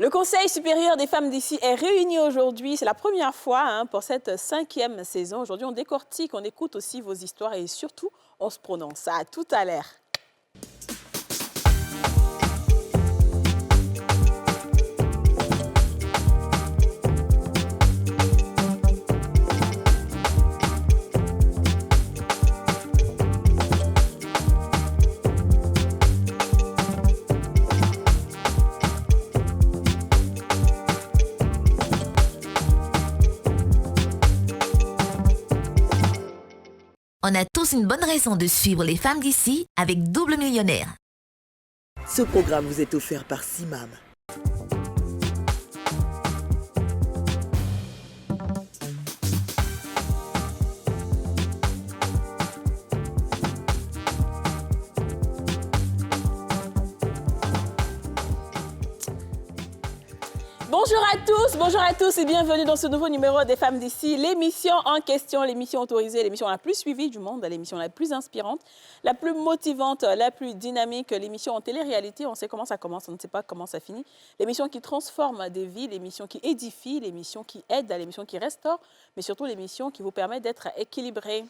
Le Conseil supérieur des femmes d'ici est réuni aujourd'hui. C'est la première fois pour cette 5e saison. Aujourd'hui, on décortique, on écoute aussi vos histoires et surtout, on se prononce. À tout à l'heure. On a tous une bonne raison de suivre les femmes d'ici avec Double Millionnaire. Ce programme vous est offert par Simam. Bonjour à tous et bienvenue dans ce nouveau numéro des femmes d'ici. L'émission en question, l'émission autorisée, l'émission la plus suivie du monde, l'émission la plus inspirante, la plus motivante, la plus dynamique, l'émission en télé-réalité. On sait comment ça commence, on ne sait pas comment ça finit. L'émission qui transforme des vies, l'émission qui édifie, l'émission qui aide, l'émission qui restaure, mais surtout l'émission qui vous permet d'être équilibré.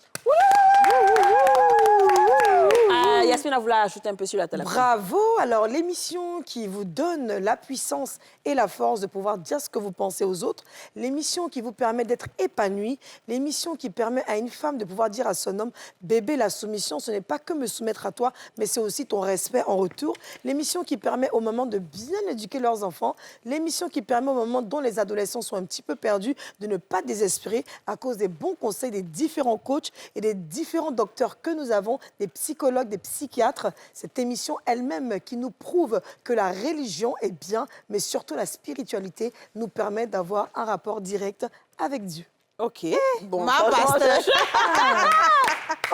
Yasmina voulait ajouter un peu sur la télé. Bravo! Alors, l'émission qui vous donne la puissance et la force de pouvoir dire ce que vous pensez aux autres, l'émission qui vous permet d'être épanoui, l'émission qui permet à une femme de pouvoir dire à son homme, bébé, la soumission, ce n'est pas que me soumettre à toi, mais c'est aussi ton respect en retour, l'émission qui permet au moment de bien éduquer leurs enfants, l'émission qui permet au moment dont les adolescents sont un petit peu perdus, de ne pas désespérer à cause des bons conseils des différents coachs et des différents docteurs que nous avons, des psychologues, des psychiatres. Cette émission elle-même qui nous prouve que la religion est bien, mais surtout la spiritualité nous permet d'avoir un rapport direct avec Dieu. Ok. Bon, ma pasteur.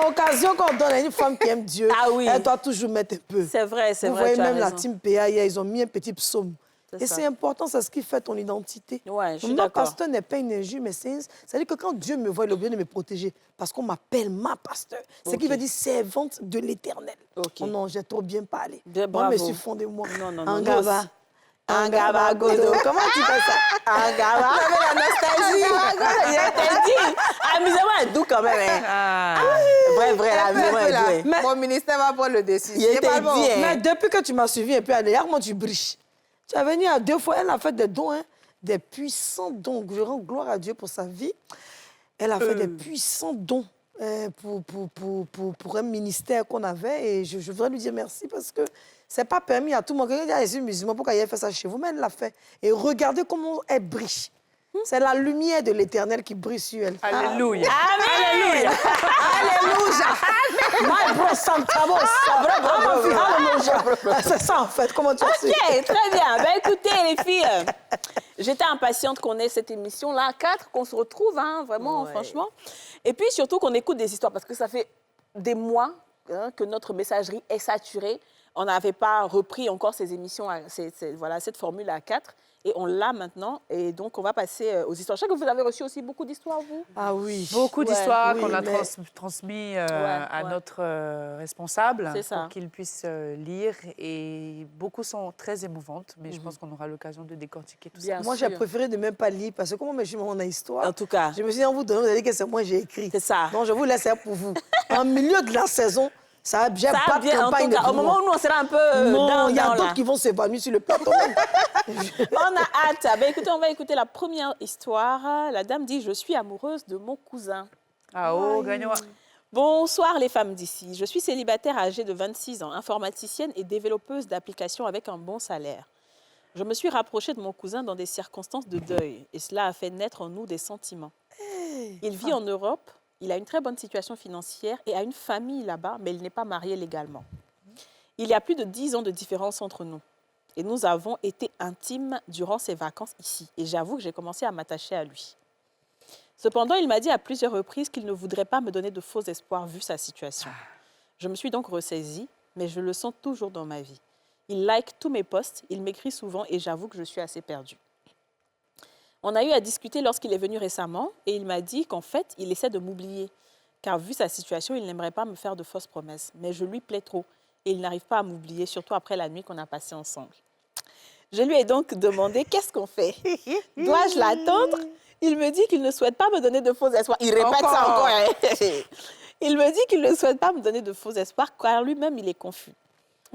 Occasion qu'on donne à une femme qui aime Dieu, elle doit toujours mettre un peu. C'est vrai, c'est vrai. Vous voyez, même la team PA, ils ont mis un petit psaume. Et c'est important, c'est ce qui fait ton identité. Ouais, je suis d'accord. Ma pasteur n'est pas une injure, mais c'est-à-dire que quand Dieu me voit, il est obligé de me protéger. Parce qu'on m'appelle ma pasteur. C'est qui veut dire servante de l'Éternel. Oh non, j'ai trop bien parlé. Moi, je me suis fondé moi. Non. Angaba. Angaba Godo. Comment tu fais ça? Angaba. La nostalgie. Je t'ai dit. Amusez-moi à doux quand même. Vrai, amusez-moi. Mon ministère va prendre le dessus. Mais depuis que tu m'as suivi un peu, comment tu briches? Tu es venue à 2 fois, elle a fait des dons, des puissants dons. Je rends gloire à Dieu pour sa vie. Elle a fait des puissants dons pour un ministère qu'on avait. Et je voudrais lui dire merci parce que ce n'est pas permis à tout le monde. Quelqu'un dit, je suis musulman, pourquoi il a fait ça chez vous? Mais elle l'a fait. Et regardez comment elle brille. C'est la lumière de l'Éternel qui brille sur elle. Alléluia. Alléluia. Alléluia. C'est ça, en fait. Comment tu sais? OK, très bien. Ben, écoutez, les filles, j'étais impatiente qu'on ait cette émission-là à 4, qu'on se retrouve, vraiment, franchement. Et puis, surtout, qu'on écoute des histoires, parce que ça fait des mois que notre messagerie est saturée. On n'avait pas repris encore ces émissions, cette formule à 4. Et on l'a maintenant. Et donc, on va passer aux histoires. Je sais que vous avez reçu aussi beaucoup d'histoires, vous. Ah oui. Beaucoup d'histoires qu'on a transmis à notre responsable pour qu'il puisse lire. Et beaucoup sont très émouvantes. Mais je pense qu'on aura l'occasion de décortiquer tout ça. Moi, j'ai préféré de ne même pas lire parce que comment je suis mon histoire. En tout cas. Je me suis dit, on vous donne, vous allez dire que c'est moi j'ai écrit. C'est ça. Donc, je vous laisse pour vous. En milieu de la saison, ça a bien pas de campagne. Au moment où nous, on sera un peu non, il y a d'autres qui vont s'évanouir sur le plateau. On a hâte. Ben, écoutez, on va écouter la première histoire. La dame dit, je suis amoureuse de mon cousin. Gagnons. Bonsoir les femmes d'ici. Je suis célibataire âgée de 26 ans, informaticienne et développeuse d'applications avec un bon salaire. Je me suis rapprochée de mon cousin dans des circonstances de deuil et cela a fait naître en nous des sentiments. Il vit en Europe. Il a une très bonne situation financière et a une famille là-bas, mais il n'est pas marié légalement. Il y a plus de 10 ans de différence entre nous. Et nous avons été intimes durant ses vacances ici. Et j'avoue que j'ai commencé à m'attacher à lui. Cependant, il m'a dit à plusieurs reprises qu'il ne voudrait pas me donner de faux espoirs vu sa situation. Je me suis donc ressaisie, mais je le sens toujours dans ma vie. Il like tous mes posts, il m'écrit souvent et j'avoue que je suis assez perdue. On a eu à discuter lorsqu'il est venu récemment et il m'a dit qu'en fait, il essaie de m'oublier. Car vu sa situation, il n'aimerait pas me faire de fausses promesses. Mais je lui plais trop et il n'arrive pas à m'oublier, surtout après la nuit qu'on a passée ensemble. Je lui ai donc demandé, qu'est-ce qu'on fait? Dois-je l'attendre? Il me dit qu'il ne souhaite pas me donner de faux espoirs. Il répète ça encore. Il me dit qu'il ne souhaite pas me donner de faux espoirs car lui-même, il est confus.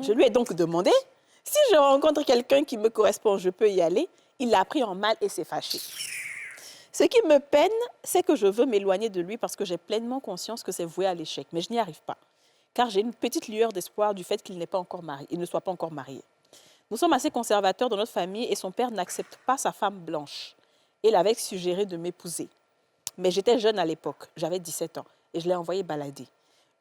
Je lui ai donc demandé, si je rencontre quelqu'un qui me correspond, je peux y aller. Il l'a pris en mal et s'est fâché. Ce qui me peine, c'est que je veux m'éloigner de lui parce que j'ai pleinement conscience que c'est voué à l'échec. Mais je n'y arrive pas, car j'ai une petite lueur d'espoir du fait qu'il n'est pas encore marié, il ne soit pas encore marié. Nous sommes assez conservateurs dans notre famille et son père n'accepte pas sa femme blanche. Il avait suggéré de m'épouser. Mais j'étais jeune à l'époque, j'avais 17 ans, et je l'ai envoyé balader.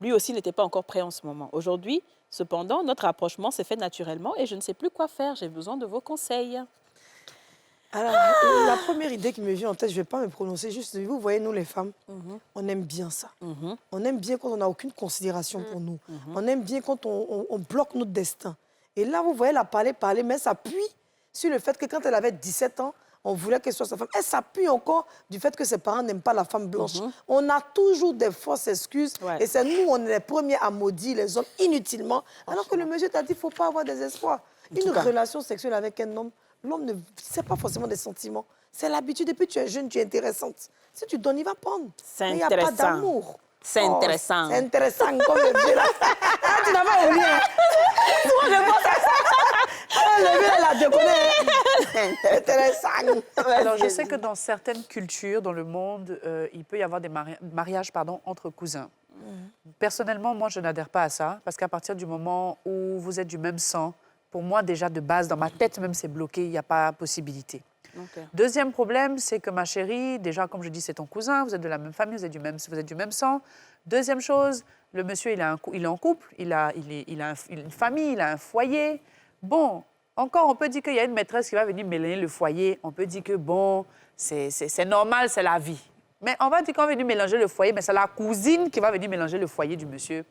Lui aussi n'était pas encore prêt en ce moment. Aujourd'hui, cependant, notre rapprochement s'est fait naturellement et je ne sais plus quoi faire. J'ai besoin de vos conseils. Alors, la première idée qui me vient en tête, je ne vais pas me prononcer, juste, vous voyez, nous les femmes, on aime bien ça. On aime bien quand on n'a aucune considération pour nous. On aime bien quand on bloque notre destin. Et là, vous voyez, elle a parlé, mais ça appuie sur le fait que quand elle avait 17 ans, on voulait qu'elle soit sa femme. Elle s'appuie encore du fait que ses parents n'aiment pas la femme blanche. On a toujours des fausses excuses. Ouais. Et c'est nous, on est les premiers à maudire les hommes inutilement. Alors que le monsieur t'a dit qu'il ne faut pas avoir des espoirs. Une relation sexuelle avec un homme, l'homme ne sait pas forcément des sentiments. C'est l'habitude. Depuis que tu es jeune, tu es intéressante. Si tu donnes, il va prendre. C'est intéressant. Il n'y a pas d'amour. C'est intéressant. C'est intéressant comme le vieux là. Tu n'as pas oublié. Moi, je pense à ça. Le vieux là, tu connais. C'est intéressant. Alors, je sais que dans certaines cultures dans le monde, il peut y avoir des mariages entre cousins. Personnellement, moi, je n'adhère pas à ça, parce qu'à partir du moment où vous êtes du même sang, pour moi, déjà, de base, dans ma tête même, c'est bloqué, il n'y a pas possibilité. Okay. Deuxième problème, c'est que ma chérie, déjà, comme je dis, c'est ton cousin, vous êtes de la même famille, vous êtes du même sang. Deuxième chose, le monsieur, il est en couple, il a une famille, il a un foyer. Bon, encore, on peut dire qu'il y a une maîtresse qui va venir mélanger le foyer. On peut dire que, bon, c'est normal, c'est la vie. Mais on va dire qu'on va venir mélanger le foyer, mais c'est la cousine qui va venir mélanger le foyer du monsieur.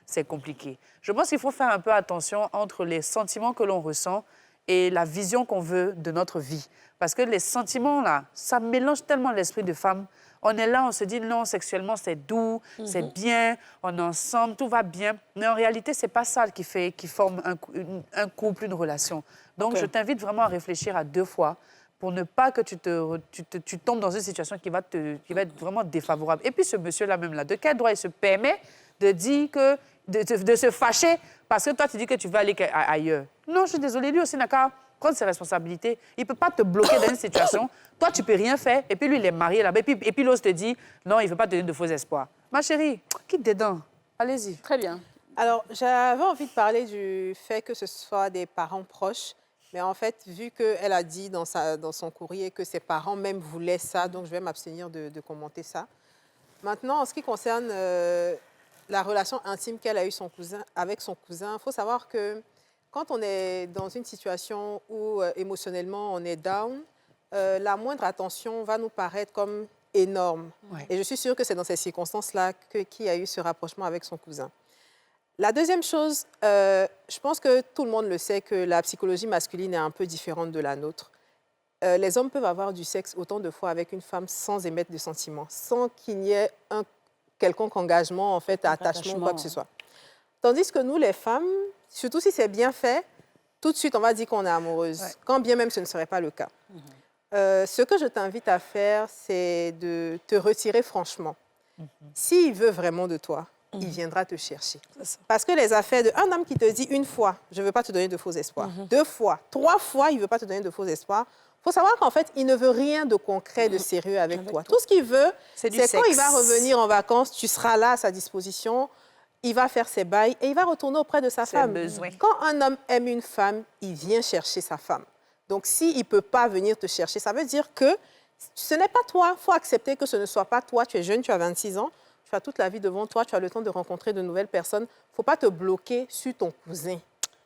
C'est compliqué. Je pense qu'il faut faire un peu attention entre les sentiments que l'on ressent et la vision qu'on veut de notre vie. Parce que les sentiments, là, ça mélange tellement l'esprit de femme. On est là, on se dit, non, sexuellement, c'est doux, c'est bien, on est ensemble, tout va bien. Mais en réalité, ce n'est pas ça qui forme un couple, une relation. Donc, je t'invite vraiment à réfléchir à 2 fois pour ne pas que tu tombes dans une situation qui va être vraiment défavorable. Et puis, ce monsieur-là même, là, de quel droit il se permet de dire que, de se fâcher parce que toi, tu dis que tu vas aller ailleurs? Non, je suis désolée, lui aussi n'a qu'à prendre ses responsabilités. Il ne peut pas te bloquer dans une situation. Toi, tu ne peux rien faire. Et puis, lui, il est marié là-bas. Et puis l'autre te dit, non, il ne veut pas te donner de faux espoirs. Ma chérie, quitte dedans. Allez-y. Très bien. Alors, j'avais envie de parler du fait que ce soit des parents proches. Mais en fait, vu qu'elle a dit dans son courrier que ses parents même voulaient ça, donc je vais m'abstenir de commenter ça. Maintenant, en ce qui concerne la relation intime qu'elle a eue avec son cousin, il faut savoir que quand on est dans une situation où émotionnellement on est down, la moindre attention va nous paraître comme énorme. Ouais. Et je suis sûre que c'est dans ces circonstances-là qu'il y a eu ce rapprochement avec son cousin. La deuxième chose, je pense que tout le monde le sait que la psychologie masculine est un peu différente de la nôtre. Les hommes peuvent avoir du sexe autant de fois avec une femme sans émettre de sentiments, sans qu'il y ait un quelconque engagement, en fait, attachement ou quoi que ce soit. Tandis que nous, les femmes, surtout si c'est bien fait, tout de suite, on va dire qu'on est amoureuse, quand bien même ce ne serait pas le cas. Ce que je t'invite à faire, c'est de te retirer franchement. S'il veut vraiment de toi, il viendra te chercher. Parce que les affaires d'un homme qui te dit une fois, je ne veux pas te donner de faux espoirs, 2 fois, 3 fois, il ne veut pas te donner de faux espoirs, il faut savoir qu'en fait, il ne veut rien de concret, de sérieux avec toi. Tout ce qu'il veut, c'est quand il va revenir en vacances, tu seras là à sa disposition, il va faire ses bails et il va retourner auprès de sa femme. Quand un homme aime une femme, il vient chercher sa femme. Donc, s'il ne peut pas venir te chercher, ça veut dire que ce n'est pas toi. Il faut accepter que ce ne soit pas toi. Tu es jeune, tu as 26 ans, tu as toute la vie devant toi, tu as le temps de rencontrer de nouvelles personnes. Il ne faut pas te bloquer sur ton cousin,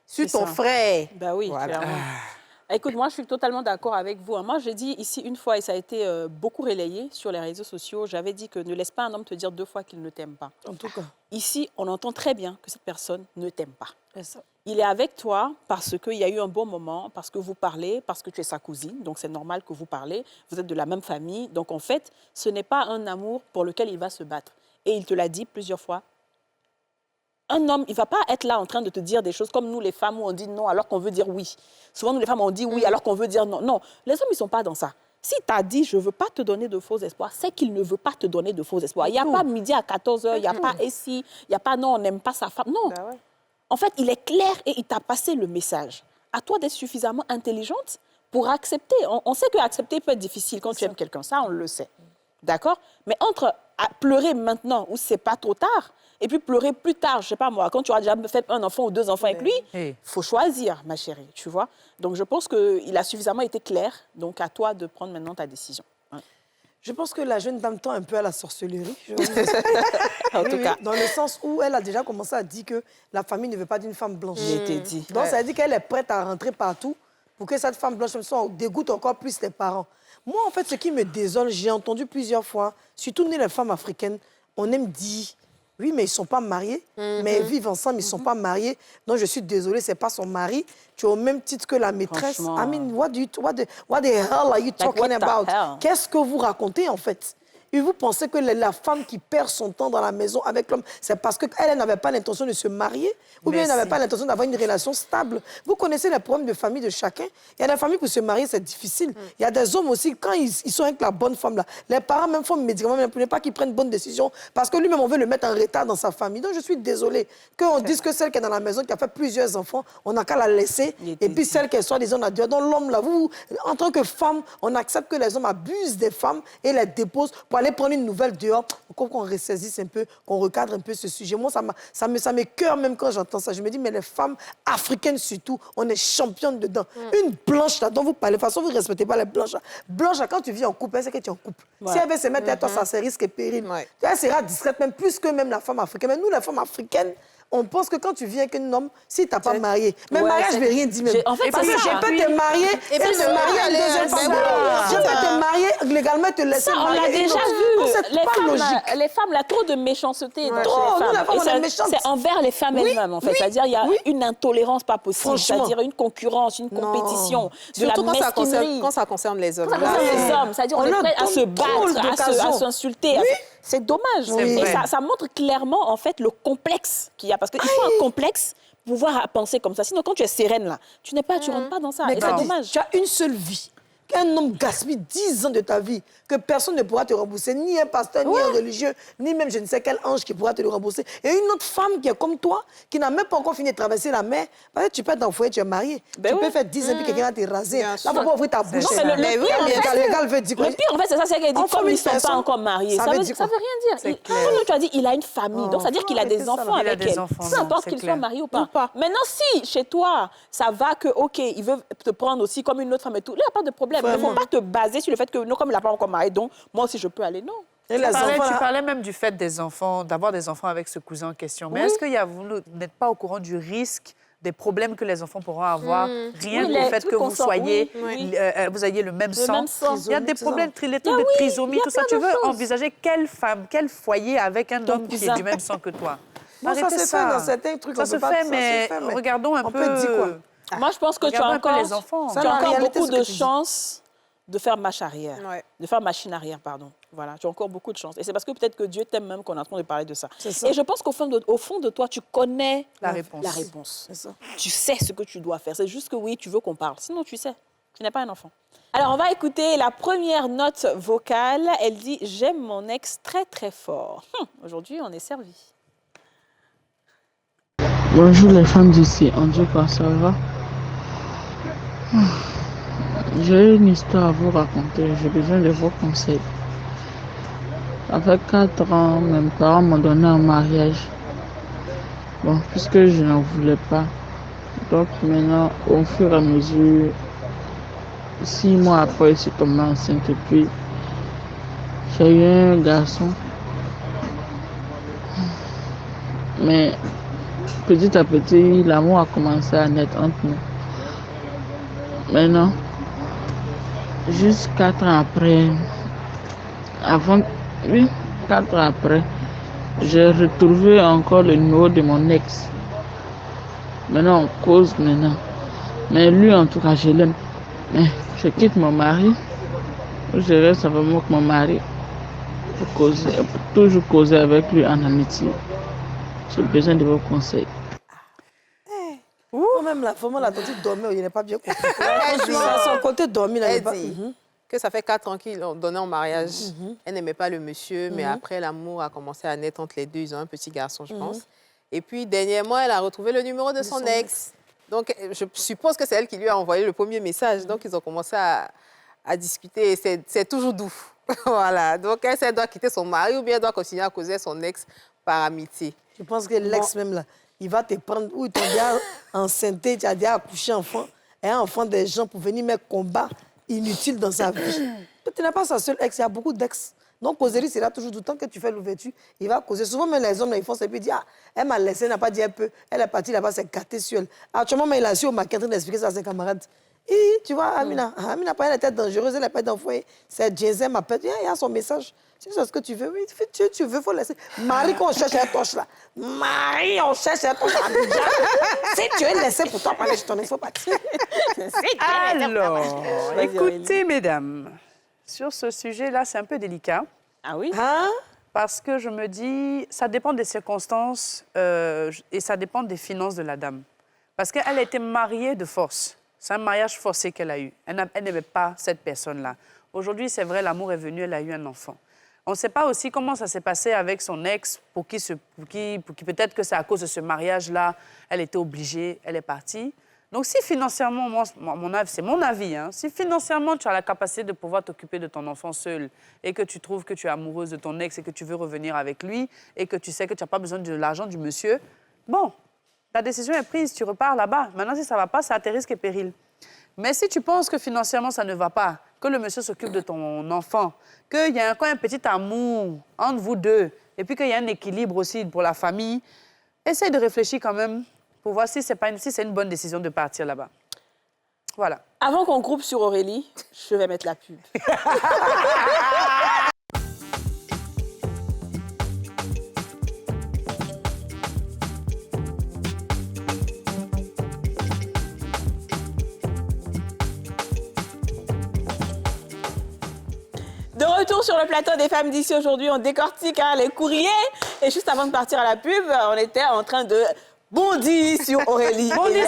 sur ton frère. Ben oui, clairement. Écoute, moi, je suis totalement d'accord avec vous. Moi, j'ai dit ici une fois, et ça a été beaucoup relayé sur les réseaux sociaux, j'avais dit que ne laisse pas un homme te dire 2 fois qu'il ne t'aime pas. En tout cas. Ici, on entend très bien que cette personne ne t'aime pas. Il est avec toi parce qu'il y a eu un bon moment, parce que vous parlez, parce que tu es sa cousine, donc c'est normal que vous parlez, vous êtes de la même famille. Donc, en fait, ce n'est pas un amour pour lequel il va se battre. Et il te l'a dit plusieurs fois. un homme, il ne va pas être là en train de te dire des choses comme nous, les femmes, où on dit non alors qu'on veut dire oui. Souvent, nous, les femmes, on dit oui alors qu'on veut dire non. Non, les hommes, ils ne sont pas dans ça. Si tu as dit, je ne veux pas te donner de faux espoirs, c'est qu'il ne veut pas te donner de faux espoirs. Il n'y a pas midi à 14h, il n'y a pas ici, il n'y a pas non, on n'aime pas sa femme. Non. Bah ouais. En fait, il est clair et il t'a passé le message. À toi d'être suffisamment intelligente pour accepter. On sait que accepter peut être difficile quand tu aimes quelqu'un, ça, on le sait. D'accord? Mais entre pleurer maintenant où c'est pas trop tard et puis pleurer plus tard, je sais pas moi, quand tu auras déjà fait un enfant ou 2 enfants avec lui, il faut choisir, ma chérie, tu vois. Donc, je pense qu'il a suffisamment été clair. Donc, à toi de prendre maintenant ta décision. Ouais. Je pense que la jeune dame tend un peu à la sorcellerie. En tout cas. Dans le sens où elle a déjà commencé à dire que la famille ne veut pas d'une femme blanche. Je t'ai dit. Donc, ça veut dire qu'elle est prête à rentrer partout pour que cette femme blanche dégoûte encore plus les parents. Moi, en fait, ce qui me désole, j'ai entendu plusieurs fois, surtout nous, les femmes africaines, on aime dire, oui, mais ils ne sont pas mariés, mais ils vivent ensemble, ils ne sont pas mariés. Donc, je suis désolée, ce n'est pas son mari. Tu es au même titre que la maîtresse. Franchement. I mean, what the hell are you talking what the about? hell? Qu'est-ce que vous racontez, en fait? Et vous pensez que la femme qui perd son temps dans la maison avec l'homme, c'est parce qu'elle n'avait pas l'intention de se marier ou bien elle n'avait pas l'intention d'avoir une relation stable. Vous connaissez les problèmes de famille de chacun. Il y a des familles pour se marier, c'est difficile. Il y a des hommes aussi, quand ils sont avec la bonne femme, là, les parents même font médicaments, mais ne pas qu'ils prennent bonne décision parce que lui-même, on veut le mettre en retard dans sa famille. Donc, je suis désolée qu'on dise que celle qui est dans la maison, qui a fait plusieurs enfants, on n'a qu'à la laisser. Et puis, celle qui est soi-disant a Dieu. Donc, l'homme, là, vous, en tant que femme, on accepte que les hommes abusent des femmes et les déposent pour aller prendre une nouvelle dehors. Qu'on ressaisisse un peu, qu'on recadre un peu ce sujet. Moi, ça m'écoeure même quand j'entends ça. Je me dis, mais les femmes africaines surtout, on est championnes dedans. Une blanche, là, dont vous parlez, de toute façon, vous ne respectez pas les blanches. Là. Blanche, là, quand tu vis en couple, c'est que tu es en couple. Ouais. Si elle veut se mettre à toi, ça c'est risque et péril. Ouais. Elle sera discrète, même plus que même la femme africaine. Mais nous, les femmes africaines, on pense que quand tu viens avec un homme, si tu n'as pas marié, même mariage, je ne vais rien dire. Même. En fait, Parce que je peux te marier et puis te marier à une deuxième femme. Je peux te marier légalement et te laisser Ça, on marier. l'a déjà Non, vu. c'est pas logique. Les femmes, là, trop de méchanceté dans Trop, les nous, femmes. la femme, Et on est méchante. c'est envers les femmes elles-mêmes, en fait. oui, C'est-à-dire, il y a une intolérance pas possible. Franchement. C'est-à-dire une concurrence, une compétition, de la Surtout mesquinerie. quand ça concerne les hommes. Ça concerne les hommes. C'est-à-dire, on est prêt à se drôle battre, d'occasion. à s'insulter. C'est dommage. Oui. Et ça montre clairement, en fait, le complexe qu'il y a. Parce qu'il faut un complexe pour pouvoir penser comme ça. Sinon, quand tu es sereine, là, tu rentres pas dans ça. Mais Et c'est dommage. tu as une seule vie. Qu'un homme gaspille 10 ans de ta vie, que personne ne pourra te rembourser, ni un pasteur, ni un religieux, ni même je ne sais quel ange qui pourra te le rembourser. Et une autre femme qui est comme toi, qui n'a même pas encore fini de traverser la mer, parce que tu peux être dans le foyer, tu es marié. Tu peux faire 10 ans et quelqu'un va te raser. Bien Là, sûr. il ne faut pas ouvrir ta bouche. Non, mais le pire, en fait, légal veut dire quoi? Le pire, en fait, c'est ça, c'est qu'elle dit, Enfin, comme ils une ne sont pas personne, encore mariés, ça ça veut veut dire rien dire. C'est clair. Comme tu as dit, il a une famille, donc ça veut dire qu'il a des arrêtez ça, enfants là. Il a avec des elle. enfants, Peu non, importe c'est qu'il clair. soit marié ou pas. Ou pas. Maintenant, si chez toi, ça va que, OK, il veut te prendre aussi comme une autre femme et tout, là, il n'y a pas de problème. Il ne faut pas te baser sur le fait que, non, comme il n'a pas encore marié, donc moi aussi, je peux aller. Non. Et les enfants, Tu là, parlais même du fait des enfants, d'avoir des enfants avec ce cousin en question. Mais est-ce que vous n'êtes pas au courant du risque des problèmes que les enfants pourront avoir, rien Oui, qu'au les fait trucs que qu'on vous sent, soyez, oui. vous ayez le même sang. même sang. Il y a des Trisomie, problèmes, tout ça. les taux de trisomie, il y a tout ça. plein Tu de veux choses. envisager quelle femme, quel foyer avec un homme qui est cousin. du même sang que toi? Bon, ça Arrêtez se fait dans certains trucs. Ça on se peut pas- fait, se mais fait, mais regardons un on peu. peut dire quoi? Moi, je pense que tu as Regardons un peu encore, les enfants. tu Ça, as la encore réalité, beaucoup ce que de tu dis. chance de faire marche arrière, Ouais. de faire machine arrière, pardon. Voilà, tu as encore beaucoup de chance. Et c'est parce que peut-être que Dieu t'aime même qu'on est en train de parler de ça. C'est ça. Et je pense qu'au fond de toi, tu connais La réponse. La réponse. C'est ça. Tu sais ce que tu dois faire. C'est juste que oui, tu veux qu'on parle. Sinon, tu sais. Tu n'es pas un enfant. Alors, on va écouter la première note vocale. Elle dit « J'aime mon ex très, très fort ». Aujourd'hui, on est servi. Bonjour les femmes d'ici, on dit quoi, ça va? J'ai une histoire à vous raconter, j'ai besoin de vos conseils. Avec 4 ans, mes parents m'ont donné un mariage. Bon, puisque je n'en voulais pas. Donc maintenant, au fur et à mesure, 6 mois après, je suis tombée enceinte et puis j'ai eu un garçon. Mais petit à petit, l'amour a commencé à naître entre nous. Maintenant, juste 4 ans après, 4 ans après, j'ai retrouvé encore le numéro de mon ex. Maintenant, on cause maintenant. Mais lui, en tout cas, je l'aime. Mais je quitte mon mari. Je reste avec mon mari pour causer, pour toujours causer avec lui en amitié. J'ai besoin de vos conseils. Même la femme, la tante dormait, il n'est pas bien compris. Elle dit, À son côté, dormir, elle elle pas. dit que ça fait 4 ans qu'ils l'ont donné en mariage. Elle n'aimait pas le monsieur, mais après, l'amour a commencé à naître entre les deux. Ils ont un petit garçon, je pense. Et puis, dernièrement, elle a retrouvé le numéro de son ex. Donc, je suppose que c'est elle qui lui a envoyé le premier message. Donc, ils ont commencé à discuter. Et c'est toujours doux. Voilà. Donc, elle doit quitter son mari ou bien elle doit continuer à causer son ex par amitié. Je pense que l'ex même là, il va te prendre, ou il t'a déjà enceinté, tu as déjà accouché enfant, et un enfant des gens pour venir mettre combat inutile dans sa vie. Tu n'es pas sa seule ex, il y a beaucoup d'ex. Donc, causerie, c'est là toujours, du temps que tu fais l'ouverture, il va causer. Souvent, même les hommes, là, ils font ça, et puis ils disent, ah, elle m'a laissé, elle n'a pas dit un peu, elle est partie là-bas, c'est gâté sur elle. Actuellement, mais il a su au maquin en train d'expliquer ça à ses camarades. Et tu vois, Amina, Amina, elle était dangereuse, elle n'a pas d'enfant, c'est Jésus m'appelle, il y a son message. Si c'est ce que tu veux, oui, tu veux, il faut laisser. Marie, quand on cherche la torche là, Marie, on cherche la torche à Abidjan. Si tu es laissé pour toi parler, je t'en ai, il faut partir. Alors, écoutez, mesdames, sur ce sujet-là, c'est un peu délicat. Ah oui? Hein? Parce que je me dis, ça dépend des circonstances et ça dépend des finances de la dame. Parce qu'elle a été mariée de force. C'est un mariage forcé qu'elle a eu. Elle n'aimait pas cette personne-là. Aujourd'hui, c'est vrai, l'amour est venu, elle a eu un enfant. On ne sait pas aussi comment ça s'est passé avec son ex, pour qui peut-être que c'est à cause de ce mariage-là, elle était obligée, elle est partie. Donc, si financièrement, c'est mon avis, hein, si financièrement tu as la capacité de pouvoir t'occuper de ton enfant seul et que tu trouves que tu es amoureuse de ton ex et que tu veux revenir avec lui et que tu sais que tu n'as pas besoin de l'argent du monsieur, bon, ta décision est prise, tu repars là-bas. Maintenant, si ça ne va pas, c'est à tes risques et périls. Mais si tu penses que financièrement, ça ne va pas, que le monsieur s'occupe de ton enfant, qu'il y a encore un petit amour entre vous deux et puis qu'il y a un équilibre aussi pour la famille, essaye de réfléchir quand même pour voir si c'est une bonne décision de partir là-bas. Voilà. Avant qu'on groupe sur Aurélie, je vais mettre la pub. De retour sur le plateau des femmes d'ici aujourd'hui, on décortique les courriers. Et juste avant de partir à la pub, on était en train de bondir sur Aurélie. Bondissez,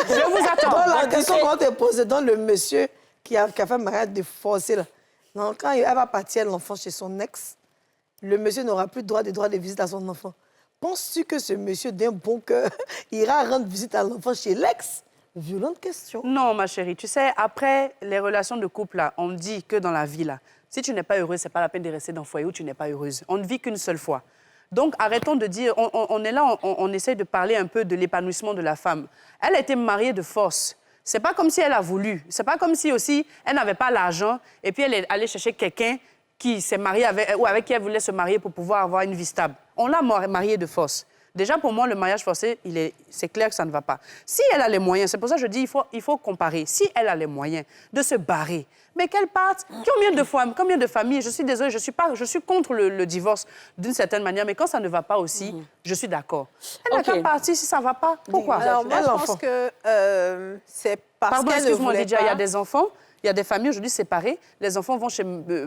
je vous attends. Donc, la question qu'on te pose, dans le monsieur qui a fait mariage de forcer, là. Non, quand elle va partir l'enfant chez son ex, le monsieur n'aura plus droit de visite à son enfant. Penses-tu que ce monsieur, d'un bon cœur, ira rendre visite à l'enfant chez l'ex? Violente question. Non, ma chérie, tu sais, après les relations de couple, là, on dit que dans la vie, là, si tu n'es pas heureuse, c'est pas la peine de rester dans le foyer où tu n'es pas heureuse. On ne vit qu'une seule fois. Donc, arrêtons de dire, on est là, on essaie de parler un peu de l'épanouissement de la femme. Elle a été mariée de force. C'est pas comme si elle a voulu. C'est pas comme si aussi elle n'avait pas l'argent et puis elle est allée chercher quelqu'un qui s'est marié ou avec qui elle voulait se marier pour pouvoir avoir une vie stable. On l'a mariée de force. Déjà, pour moi, le mariage forcé, c'est clair que ça ne va pas. Si elle a les moyens, c'est pour ça que je dis il faut comparer. Si elle a les moyens de se barrer, mais qu'elle parte, combien de familles, je suis désolée, je suis contre le divorce d'une certaine manière, mais quand ça ne va pas aussi, je suis d'accord. Elle n'a qu'à partir si ça ne va pas. Pourquoi? Alors, moi, je pense que c'est parce qu'elle ne voulait déjà, il y a des enfants, il y a des familles aujourd'hui séparées, les enfants vont chez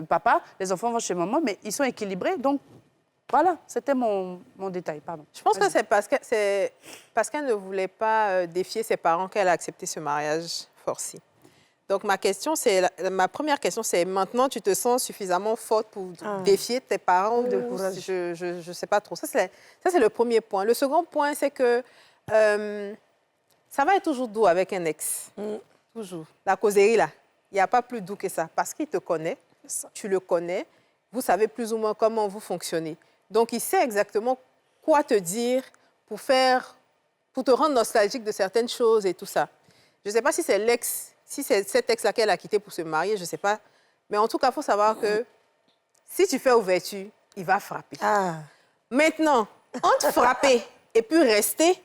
papa, les enfants vont chez maman, mais ils sont équilibrés, donc voilà, c'était mon détail, pardon. Je pense que c'est parce qu'elle ne voulait pas défier ses parents qu'elle a accepté ce mariage forcé. Donc, ma première question, c'est maintenant, tu te sens suffisamment forte pour défier tes parents ou je ne sais pas trop. Ça, c'est le premier point. Le second point, c'est que ça va être toujours doux avec un ex. Toujours. La causerie, là, il n'y a pas plus doux que ça. Parce qu'il te connaît, tu le connais, vous savez plus ou moins comment vous fonctionnez. Donc, il sait exactement quoi te dire pour te rendre nostalgique de certaines choses et tout ça. Je ne sais pas si c'est cet ex-là qu'elle a quitté pour se marier, je ne sais pas. Mais en tout cas, il faut savoir que si tu fais ouverture, il va frapper. Maintenant, entre frapper et puis rester,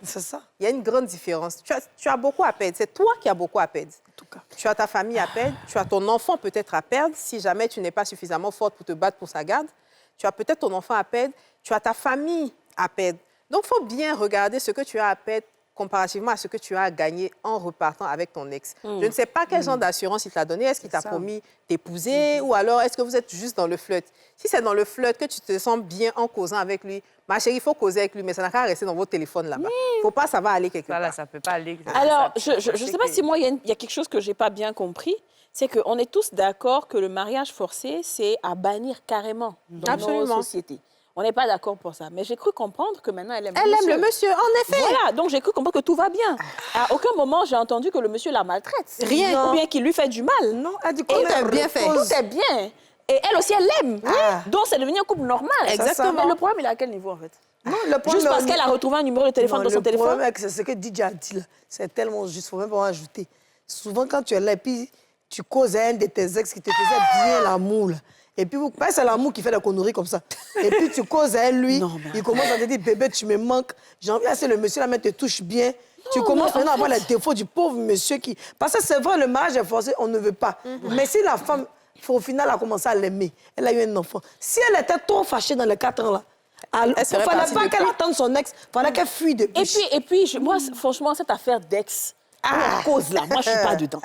il y a une grande différence. Tu as beaucoup à perdre. C'est toi qui as beaucoup à perdre. En tout cas. Tu as ta famille à perdre, tu as ton enfant peut-être à perdre si jamais tu n'es pas suffisamment forte pour te battre pour sa garde. Tu as peut-être ton enfant à perdre, tu as ta famille à perdre. Donc, il faut bien regarder ce que tu as à perdre comparativement à ce que tu as gagné en repartant avec ton ex. Je ne sais pas quel genre d'assurance il t'a donné. Est-ce qu'il t'a promis d'épouser ou alors est-ce que vous êtes juste dans le flirt? Si c'est dans le flirt que tu te sens bien en causant avec lui, ma chérie, il faut causer avec lui, mais ça n'a qu'à rester dans votre téléphone là-bas. Il ne faut pas, ça va aller quelque Voilà, part. ça ne peut pas aller. Alors, je ne sais pas si moi, il y a quelque chose que je n'ai pas bien compris. C'est qu'on est tous d'accord que le mariage forcé, c'est à bannir carrément dans nos sociétés. On n'est pas d'accord pour ça. Mais j'ai cru comprendre que maintenant, elle aime le monsieur, en effet. Voilà, donc j'ai cru comprendre que tout va bien. À aucun moment, j'ai entendu que le monsieur la maltraite. Rien. Ou bien qu'il lui fait du mal. Non, elle dit Et qu'on tout est bien fait. Tout est bien. Et elle aussi, elle l'aime. Donc, c'est devenu un couple normal. Exactement. Mais le problème, il est à quel niveau, en fait? Non, le problème, Juste parce qu'elle a retrouvé un numéro de téléphone dans son téléphone? Le problème, c'est ce que DJ a dit là. C'est tellement juste. Il ne faut même pas en ajouter. Souvent, quand tu es là, et puis tu causes à un de tes ex qui te faisait bien l'amour, là. Et puis, c'est l'amour qui fait la connerie comme ça. Et puis, tu causes à lui, il commence à te dire, bébé, tu me manques. J'ai envie, c'est le monsieur, là, mais te touche bien. Tu commences maintenant à voir les défauts du pauvre monsieur qui... Parce que c'est vrai, le mariage est forcé, on ne veut pas. Mais si la femme, au final, a commencé à l'aimer, elle a eu un enfant. Si elle était trop fâchée dans les 4 ans, là, il ne fallait pas qu'elle attende son ex, il fallait qu'elle fuit depuis. Et puis moi, franchement, cette affaire d'ex, la cause là, moi, je ne suis pas dedans.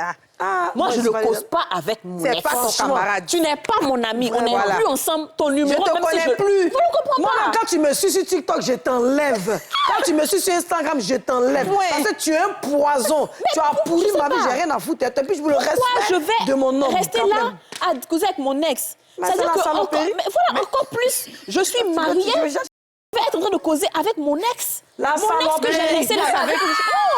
Moi, je ne cause pas avec mon ex. C'est pas ton camarade. Tu n'es pas mon ami. On n'est plus ensemble. Ton numéro, je te connais plus. Je ne comprends moi, pas. Quand tu me suis sur TikTok, je t'enlève. Quand tu me suis sur Instagram, je t'enlève. Parce que tu es un poison. Tu as pourri ma vie, j'ai rien à foutre. Et puis, je veux le respect de mon homme. Rester là à causer avec mon ex. C'est-à-dire que encore plus, je suis mariée. Je vais être en train de causer avec mon ex. La mon ex que j'ai laissé là.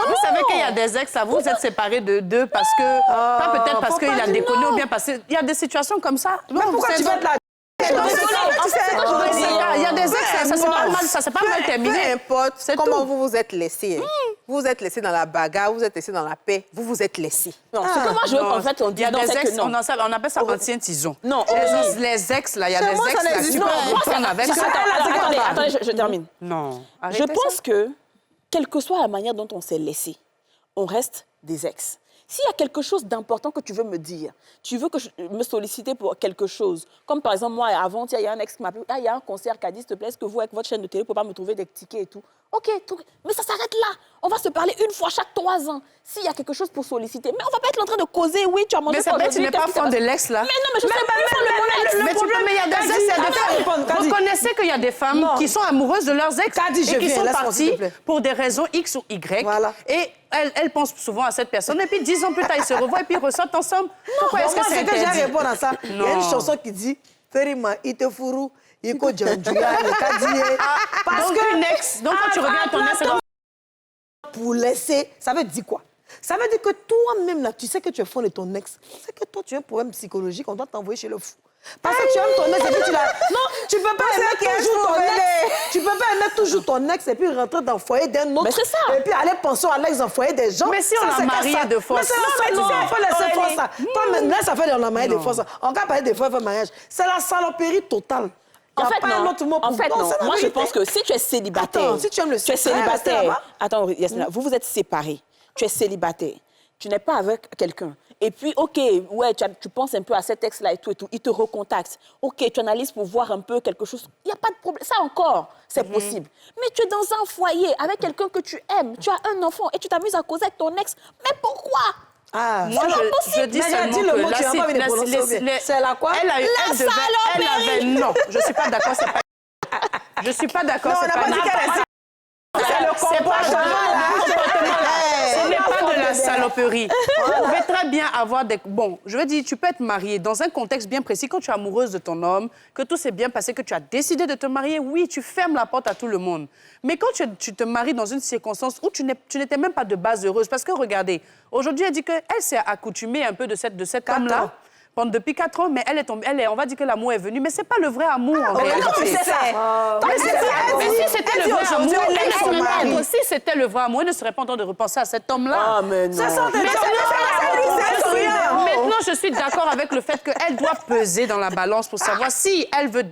Vous savez qu'il y a des ex, vous êtes séparés de deux parce que... pas peut-être parce qu'il a déconné ou bien parce qu'il y a des situations comme ça. Mais pourquoi tu veux être là? Il y a des ex, ça s'est pas mal terminé. Peu importe comment vous vous êtes laissés. Vous vous êtes laissés dans la bagarre, vous êtes laissés dans la paix, vous vous êtes laissés. Non, ce que moi je veux qu'en fait on Il y dise a non, des c'est ex, que non. on appelle ça ancien tison. Non, les ex, là, il y a des ex là qui peuvent prendre avec. Attendez, je termine. Non. Je pense que, quelle que soit la manière dont on s'est laissé, on reste des ex. S'il y a quelque chose d'important que tu veux me dire, tu veux que je me solliciter pour quelque chose, comme par exemple, moi, avant, il y a un ex qui m'a appelé, il y a un concert qui a dit, s'il te plaît, est-ce que vous, avec votre chaîne de télé, vous ne pouvez pas me trouver des tickets et tout? OK, mais ça s'arrête là. On va se parler une fois chaque 3 ans. S'il y a quelque chose pour solliciter, mais on ne va pas être en train de causer, oui, tu as mangé ça aujourd'hui. Mais tu n'es pas fan de l'ex, là. Mais non, mais je sais pas de mon ex. Mais il y a des ex, il y a des femmes. Vous connaissez qu'il y a des femmes qui sont amoureuses de leurs ex et qui sont parties pour des raisons X ou Y. Et elles pensent souvent à cette personne. Et puis 10 ans plus tard, ils se revoient et puis ils ressortent ensemble. Pourquoi est-ce que c'est interdit? Moi, j'ai répondre à ça. Il y a une chanson qui dit « Ferima, ite furu, iko djandjouya, le kadiye ». Parce que une ex, donc quand tu reviens à ton ex, c'est pour laisser, ça veut dire quoi? Ça veut dire que toi-même, là, tu sais que tu es fond de ton ex. C'est que toi, tu as un problème psychologique, on doit t'envoyer chez le fou. Parce que tu aimes ton ex et puis tu l'as... Non, tu peux pas aimer toujours ton ex. Tu peux pas aimer toujours ton ex et puis rentrer dans le foyer d'un autre. Mais c'est ça. Et puis aller penser à l'ex dans le foyer des gens. Mais si on a marié de force. Mais c'est ça, tu sais, il faut laisser faire ça. Toi, maintenant, ça fait on a marié de force. On va parler des fois de mariage. C'est la saloperie totale. En fait, non. Moi, je pense que si tu es célibataire... Attends, si tu aimes le tu es célibataire. Attends, Yasmina, vous êtes séparés. Tu es célibataire. Tu n'es pas avec quelqu'un. Et puis, OK, ouais, tu penses un peu à cet ex-là et tout. Il te recontacte. OK, tu analyses pour voir un peu quelque chose. Il n'y a pas de problème. Ça encore, c'est possible. Mais tu es dans un foyer avec quelqu'un que tu aimes. Tu as un enfant et tu t'amuses à causer avec ton ex. Mais pourquoi? Moi, je dis seulement que c'est la quoi? Elle avait... Non, je ne suis pas d'accord. Je ne suis pas d'accord. Non, on n'a pas dit qu'elle est... C'est le comportement. Ce n'est pas de la saloperie. Vous pouvez très bien avoir des... Bon, je veux dire, tu peux être mariée dans un contexte bien précis, quand tu es amoureuse de ton homme, que tout s'est bien passé, que tu as décidé de te marier, oui, tu fermes la porte à tout le monde. Mais quand tu te maries dans une circonstance où tu n'étais même pas de base heureuse, parce que regardez, aujourd'hui, elle dit qu'elle s'est accoutumée un peu de cet homme-là. Depuis 4 ans, mais on va dire que l'amour est venu, mais c'est pas le vrai amour en réalité. Non, c'est ça. Mais si c'était le vrai amour, si c'était le vrai amour, elle ne serait pas en train de repenser à cet homme-là. Ah, mais non. Maintenant, je suis d'accord avec le fait qu'elle doit peser dans la balance pour savoir si elle veut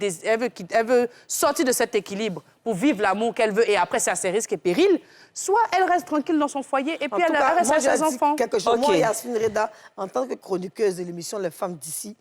sortir de cet équilibre pour vivre l'amour qu'elle veut et après c'est à ses risques et périls, soit elle reste tranquille dans son foyer et puis elle reste avec ses enfants. Quelque chose. Moi, Yasmine Reda, en tant que chroniqueuse de l'émission Les Femmes d'ici,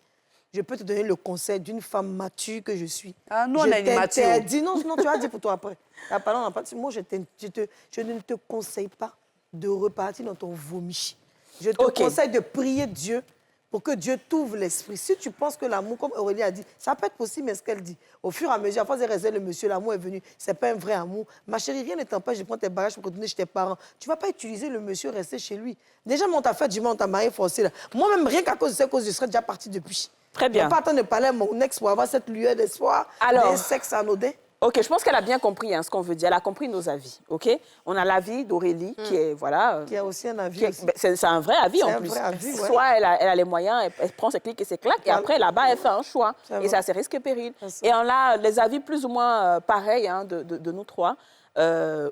je peux te donner le conseil d'une femme mature que je suis. Ah, nous, on Je a une mature. t'interdis- Non, non, tu vas dire pour toi après. Ah, pardon, moi, je ne te conseille pas de repartir dans ton vomi. Je te Ok. conseille de prier Dieu pour que Dieu t'ouvre l'esprit. Si tu penses que l'amour, comme Aurélie a dit, ça peut être possible, mais ce qu'elle dit, au fur et à mesure, à force de réserver le monsieur, l'amour est venu. Ce n'est pas un vrai amour. Ma chérie, rien ne t'empêche de prendre tes bagages pour continuer chez tes parents. Tu ne vas pas utiliser le monsieur, rester chez lui. Déjà, on t'a fait du mal, on t'a marié forcé. Là. Moi-même, rien qu'à cause de cette cause, je serais déjà partie depuis. Très bien. Je n'ai pas attendre de parler à mon ex pour avoir cette lueur d'espoir, Alors. d'un sexe anodin. Ok, je pense qu'elle a bien compris ce qu'on veut dire. Elle a compris nos avis, ok? On a l'avis d'Aurélie qui est, voilà... Qui a aussi un avis. qui est- aussi. ben, c'est un vrai avis C'est en un plus. vrai avis, ouais. Soit elle a les moyens, elle prend ses clics et ses claques, et Voilà. après là-bas, elle fait un choix. C'est Et vrai. c'est à ses risques et périls. C'est ça. Et on a les avis plus ou moins pareils de nous trois,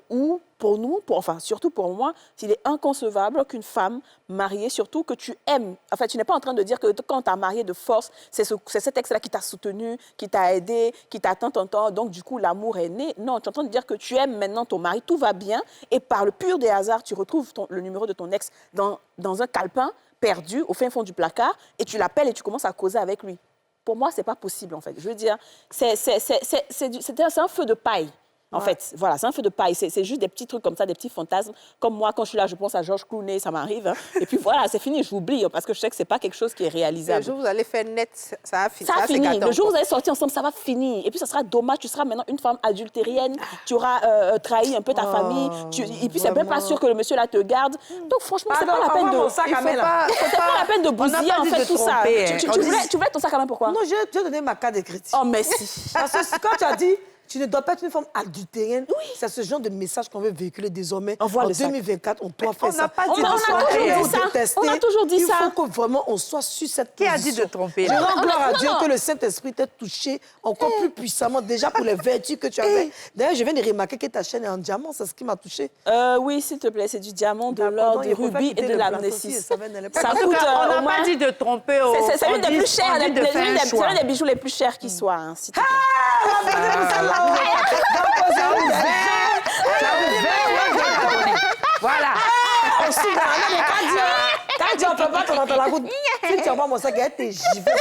où pour nous, enfin surtout pour moi, il est inconcevable qu'une femme mariée, surtout que tu aimes, enfin tu n'es pas en train de dire que quand tu as marié de force, c'est cet ex-là qui t'a soutenu, qui t'a aidé, qui t'a tant, donc du coup l'amour est né. Non, tu es en train de dire que tu aimes maintenant ton mari, tout va bien, et par le pur des hasards, tu retrouves le numéro de ton ex dans un calepin perdu au fin fond du placard, et tu l'appelles et tu commences à causer avec lui. Pour moi, c'est pas possible en fait. Je veux dire, c'est un feu de paille. En fait, voilà, c'est un feu de paille. C'est juste des petits trucs comme ça, des petits fantasmes. Comme moi, quand je suis là, je pense à Georges Clooney, ça m'arrive. Et puis voilà, c'est fini, j'oublie, parce que je sais que c'est pas quelque chose qui est Le réalisable. jour où vous allez faire net, ça va finir. Ça a fini. Le jour où vous allez sortir ensemble, ça va finir. Et puis, ça sera dommage. Tu seras maintenant une femme adultérienne. Tu auras trahi un peu ta famille. Et puis, c'est même pas vraiment. sûr que le monsieur là te garde. Donc, franchement, c'est pas Pardon, la peine de... envoie mon sac à main, là. C'est pas la peine de bousiller, pas en dit fait, de tout ça. tromper, hein. Tu voulais ton sac à main, pourquoi? Non, je vais donner ma carte de crédit. Oh, merci. Parce que quand tu as dit, tu ne dois pas être une femme adultérienne, c'est ce genre de message qu'on veut véhiculer désormais. Envoie En le sac. 2024, on doit faire on ça. n'a pas dit On a toujours dit ça. détester. On a toujours dit ça. Il faut que vraiment on soit sur cette Qui a position. dit de tromper, Je là? rends gloire à Non, Dieu non. que le Saint-Esprit t'ait touché encore plus puissamment, déjà pour les vertus que tu avais. D'ailleurs, je viens de remarquer que ta chaîne est en diamant, c'est ce qui m'a touché. Oui, s'il te plaît, c'est du diamant, de D'accord, l'or, donc du il faut faire rubis et quitter de le plateau l'amnésis. aussi, ça va n'aller pas. Ça En tout coûte cas, on au n'a moins... pas dit de tromper. C'est l'une des plus chères, on dit de faire un choix. c'est l'un des bijoux les plus chers qui soient. Hein, s'il te plaît. Voilà. Quand Dieu ne peut pas te rentrer la goutte, si tu n'as pas mon sac, elle t'est givré.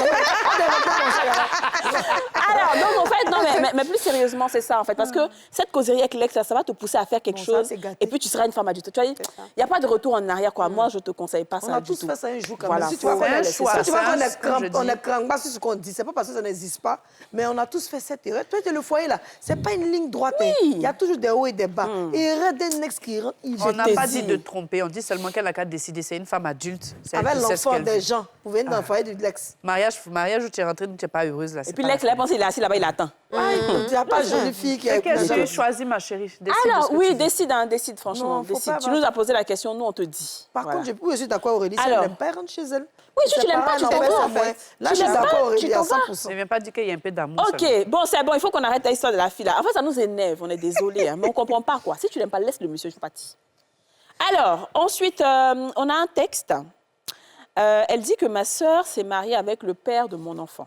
Alors, donc, en fait, non, mais plus sérieusement, c'est ça, en fait. Parce que cette causerie avec l'ex, ça va te pousser à faire quelque Bon, ça, chose. c'est gâté. Et puis, tu seras une femme adulte. Tu vois, il n'y a pas de retour en arrière, quoi. Moi, je ne te conseille pas On ça a du tous tout. fait ça un jour quand Voilà, même. Si tu vois faut- qu'on un est- choix, si tu vois c'est qu'on un- est ce que je on dis. est crampe pas sur ce qu'on dit, c'est pas parce que ça n'existe pas, mais on a tous fait cette erreur. Toi, tu es le foyer là, c'est pas une ligne droite. Hein. Il y a toujours des hauts et des bas. Erreur d'un ex qui rentre, il On n'a te pas dis. dit de tromper, on dit seulement qu'elle a qu'à décider. C'est une femme adulte. C'est elle avec qui sait ce l'enfant qu'elle des veut. gens. Vous venez dans le foyer de l'ex. Mariage où tu es rentrée, tu n'es pas heureuse. Là, Et c'est puis, pas l'ex, la là, pense qu'il est assis là-bas, il attend. Tu n'as pas de jolie fille qui a peine. écouté. Qu'est-ce que tu choisis, ma chérie? Décide de Alors, ce que oui, tu veux. décide, franchement. Non, faut décide. pas, Tu va. nous as posé la question, nous, on te dit. Par Voilà. contre, je suis d'accord, Aurélie. Si Alors. elle n'aime pas, elle rentre chez elle. Oui, si tu l'aimes pas, tu t'en vas, en fait. Là, Tu je suis l'aimes pas, d'accord, tu Aurélie, à t'en vas. 100%. Je ne viens pas dire qu'il y a un peu d'amour. Ok, seulement. bon, c'est bon, il faut qu'on arrête l'histoire de la fille là. En fait, ça nous énerve, on est désolé, mais on comprend pas quoi. Si tu l'aimes pas, laisse le monsieur, je suis partie. Alors, ensuite, on a un texte. Elle dit que ma sœur s'est mariée avec le père de mon enfant.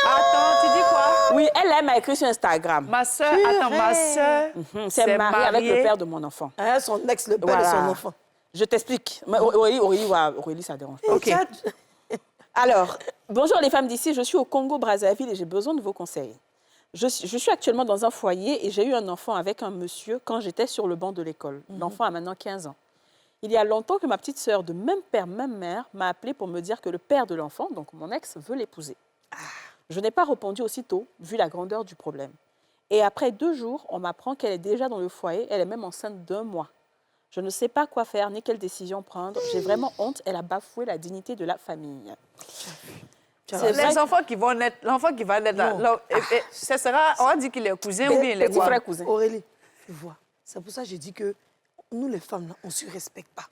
Attends, tu dis quoi? Oui, elle m'a écrit sur Instagram. Ma soeur, attends, ma soeur C'est mariée avec le père de mon enfant. Hein, son ex, le père de Voilà. son enfant. Je t'explique. Mais Aurélie, ça dérange pas. Ok. Alors, bonjour les femmes d'ici, je suis au Congo-Brazzaville et j'ai besoin de vos conseils. Je suis actuellement dans un foyer et j'ai eu un enfant avec un monsieur quand j'étais sur le banc de l'école. L'enfant a maintenant 15 ans. Il y a longtemps que ma petite sœur de même père, même mère m'a appelé pour me dire que le père de l'enfant, donc mon ex, veut l'épouser. Je n'ai pas répondu aussitôt, vu la grandeur du problème. Et après 2 jours, on m'apprend qu'elle est déjà dans le foyer, elle est même enceinte d'1 mois. Je ne sais pas quoi faire ni quelle décision prendre. J'ai vraiment honte, elle a bafoué la dignité de la famille. C'est vrai Les enfants qui vont naître, l'enfant qui va naître, là, ça sera, on va dire qu'il est cousin ou bien il est Petit quoi? frère cousin. Aurélie, tu vois, c'est pour ça que je dis que nous, les femmes, là, on ne se respecte pas.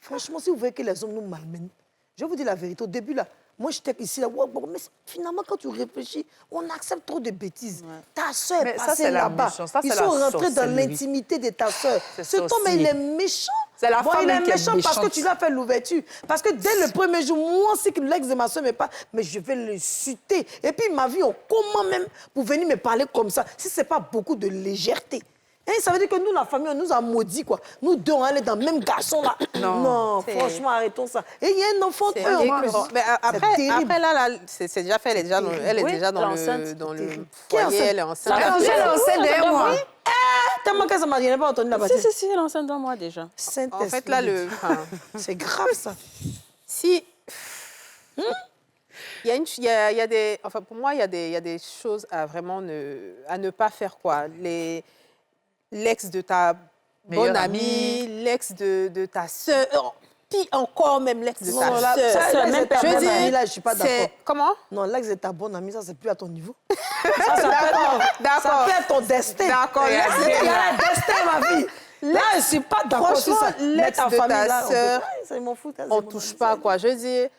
Franchement, si vous voyez que les hommes nous malmènent, je vous dis la vérité, au début, là, moi, j'étais ici, là, ouais, bon, mais finalement, quand tu réfléchis, on accepte trop de bêtises. Ta soeur est Mais ça, passée c'est la là-bas. méchance. Ça, Ils c'est sont la rentrés dans sorcellerie. l'intimité de ta soeur. C'est Ce homme, sorcier. il est méchant. C'est la Bon, femme il est qui est méchant parce que méchante. tu lui as fait l'ouverture. Parce que dès le premier jour, moi aussi, que l'ex de ma soeur me parle, mais je vais le chuter. Et puis, ma vie, comment même pour venir me parler comme ça, si ce n'est pas beaucoup de légèreté. Hein, ça veut dire que nous, la famille, on nous a maudits, quoi. Nous deux, on allait dans le même garçon, là. Non, franchement, arrêtons ça. Et il y a un enfant, C'est eux, écœurant. Mais après, là, c'est déjà fait. Elle est déjà dans le foyer. Elle est enceinte. Elle est enceinte derrière moi. Tellement que ça m'a dit, je n'ai pas entendu la bataille. Si, elle est enceinte d'un mois déjà. En fait, là, c'est grave, ça. Si... Il y a des... Enfin, pour moi, il y a des choses à vraiment ne pas faire, quoi. L'ex de ta bonne amie, l'ex de ta sœur, puis encore même l'ex de ta sœur. Même ta bonne amie, là, je ne suis pas d'accord. Comment? Non, l'ex de ta bonne amie, ça, c'est plus à ton niveau. D'accord. Ça peut être ton destin. D'accord. Il y a un destin, ma fille. Là, je ne suis pas d'accord sur ça. L'ex de ta sœur, ça m'en fout. on ne touche pas, quoi. Je veux dire,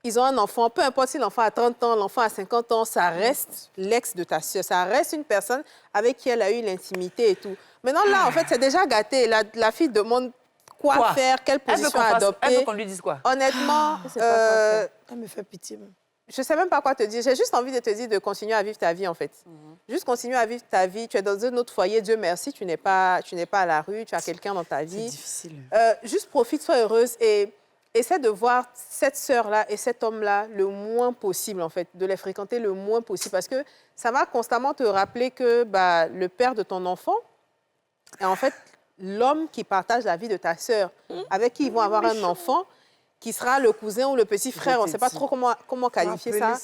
ils ont un enfant, peu importe si l'enfant a 30 ans, l'enfant a 50 ans, ça reste l'ex de ta sœur. Ça reste une personne avec qui elle a eu l'intimité et tout. Maintenant, là, en fait, c'est déjà gâté. La fille demande quoi faire, quelle position adopter. Elle veut qu'on lui dise quoi? Honnêtement, elle me fait pitié. Même. Je ne sais même pas quoi te dire. J'ai juste envie de te dire de continuer à vivre ta vie, en fait. Juste continuer à vivre ta vie. Tu es dans un autre foyer, Dieu merci, tu n'es pas à la rue, tu as quelqu'un dans ta vie. C'est difficile. Juste profite, sois heureuse et essaie de voir cette sœur-là et cet homme-là le moins possible, en fait, de les fréquenter le moins possible. Parce que ça va constamment te rappeler que le père de ton enfant est en fait l'homme qui partage la vie de ta sœur, avec qui ils vont avoir un enfant, qui sera le cousin ou le petit frère. On ne sait pas trop comment qualifier ça.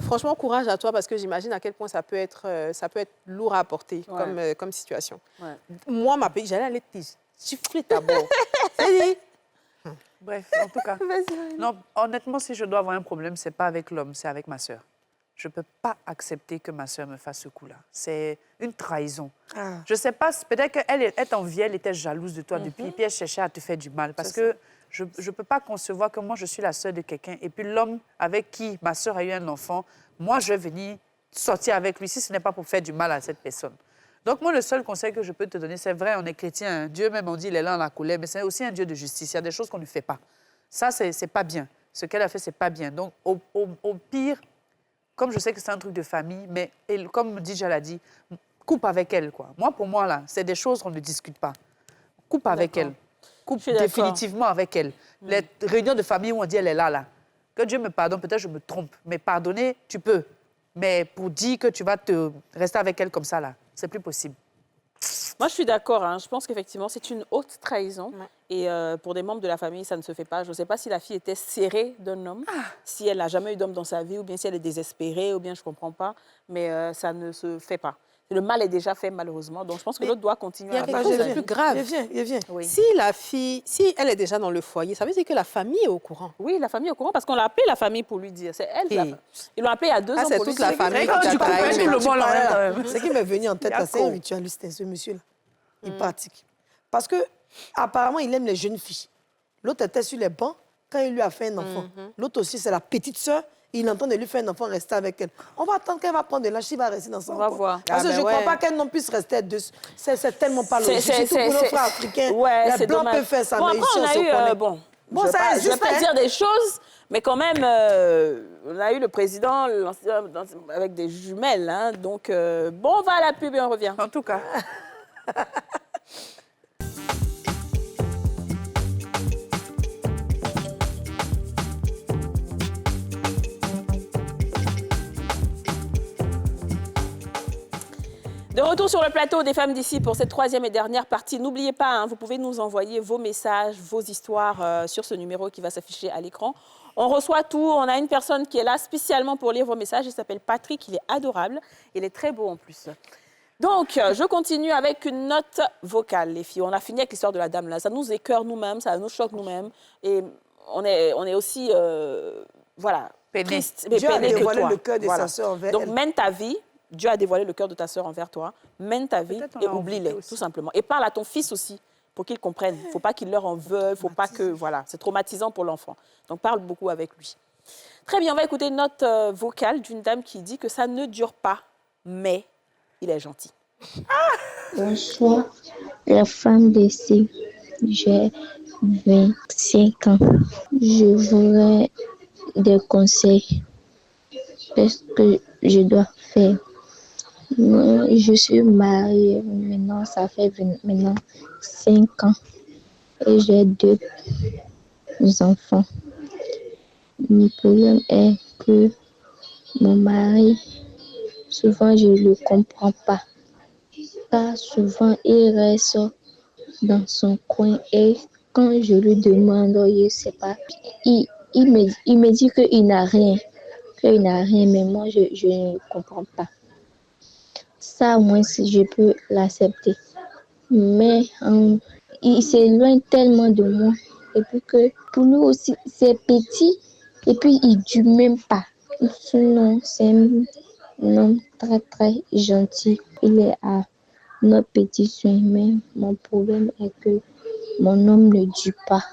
Franchement, courage à toi, parce que j'imagine à quel point ça peut être lourd à apporter comme situation. Ouais. Moi, ma pays, j'allais aller te gifler ta boue. Bref, en tout cas. Non, honnêtement, si je dois avoir un problème, ce n'est pas avec l'homme, c'est avec ma sœur. Je ne peux pas accepter que ma sœur me fasse ce coup-là. C'est une trahison. Je ne sais pas, peut-être qu'elle t'enviait, elle était jalouse de toi depuis, puis elle cherchait à te faire du mal. Parce que je ne peux pas concevoir que moi, je suis la sœur de quelqu'un, et puis l'homme avec qui ma sœur a eu un enfant, moi, je vais venir sortir avec lui, si ce n'est pas pour faire du mal à cette personne. Donc, moi, le seul conseil que je peux te donner, c'est vrai, on est chrétien, hein. Dieu même, on dit, il est là en la colère, mais c'est aussi un Dieu de justice. Il y a des choses qu'on ne fait pas. Ça, c'est pas bien. Ce qu'elle a fait, c'est pas bien. Donc, au pire, comme je sais que c'est un truc de famille, mais comme Dija l'a dit, coupe avec elle, quoi. Moi, pour moi, là, c'est des choses qu'on ne discute pas. Coupe avec elle. Coupe définitivement avec elle. Les réunions de famille où on dit, elle est là. Que Dieu me pardonne, peut-être je me trompe, mais pardonner, tu peux. Mais pour dire que tu vas te rester avec elle comme ça, là, c'est plus possible. Moi, je suis d'accord. Hein. Je pense qu'effectivement, c'est une haute trahison. Et pour des membres de la famille, ça ne se fait pas. Je ne sais pas si la fille était serrée d'un homme, si elle n'a jamais eu d'homme dans sa vie, ou bien si elle est désespérée, ou bien je ne comprends pas. Mais ça ne se fait pas. Le mal est déjà fait, malheureusement. Donc, je pense que l'autre doit continuer à vivre. Il y a quelque chose de plus grave. Il vient. Oui. Si la fille, si elle est déjà dans le foyer, ça veut dire que la famille est au courant. Oui, la famille est au courant, parce qu'on l'a appelé la famille pour lui dire. C'est elle. Ils l'ont appelé il y a 2 ans c'est pour lui toute la dire. famille qui Quand t'a tu comprends trahi. tout le monde en même temps. Ce qui m'est venu en tête, c'est un ritualiste, ce monsieur-là. Il pratique. Parce que apparemment, il aime les jeunes filles. L'autre était sur les bancs quand il lui a fait un enfant. L'autre aussi, c'est la petite sœur. Il entend de lui faire un enfant, rester avec elle. On va attendre qu'elle va prendre de l'âge, il va rester dans son On va coin. voir. Parce que je ne crois pas qu'elle non puisse rester deux. C'est tellement pas logique. Surtout pour nos frères africains. Ouais, les Blancs peuvent faire ça, bon, mais après, ici, on se a eu... connaît. bon, Bon, je ça ne vais juste, pas hein. dire des choses, mais quand même, on a eu le président avec des jumelles. Hein, donc, bon, on va à la pub et on revient. En tout cas. De retour sur le plateau des femmes d'ici pour cette 3e et dernière partie. N'oubliez pas, hein, vous pouvez nous envoyer vos messages, vos histoires sur ce numéro qui va s'afficher à l'écran. On reçoit tout. On a une personne qui est là spécialement pour lire vos messages. Il s'appelle Patrick. Il est adorable. Il est très beau en plus. Donc, je continue avec une note vocale, les filles. On a fini avec l'histoire de la dame là. Ça nous écœure nous-mêmes, ça nous choque nous-mêmes. Et on est aussi, voilà, triste, mais Dieu a peiné que dévoilé toi. le cœur de Voilà. sa sœur envers Donc, elle. mène ta vie. Dieu a dévoilé le cœur de ta sœur envers toi. Mène ta vie Peut-être on et a envie oublie-les, aussi. tout simplement. Et parle à ton fils aussi, pour qu'il comprenne. Il ne faut pas qu'il leur en veuille, il ne faut pas que... Voilà, c'est traumatisant pour l'enfant. Donc, parle beaucoup avec lui. Très bien, on va écouter une note vocale d'une dame qui dit que ça ne dure pas, mais il est gentil. Bonsoir, la femme d'ici. J'ai 25 ans. Je voudrais des conseils. Qu'est-ce que je dois faire Moi, je suis mariée maintenant, ça fait maintenant 5 ans et j'ai 2 enfants. Le problème est que mon mari, souvent je ne le comprends pas. Car souvent il reste dans son coin et quand je lui demande, je ne sais pas, il me dit qu'il n'a rien, mais moi je ne comprends pas. Ça, moi, si je peux l'accepter. Mais il s'éloigne tellement de moi. Et puis que pour lui aussi, c'est petit. Et puis, il ne dure même pas. Sinon, c'est un homme très, très gentil. Il est à notre petit soin. Mais mon problème est que mon homme ne dure pas.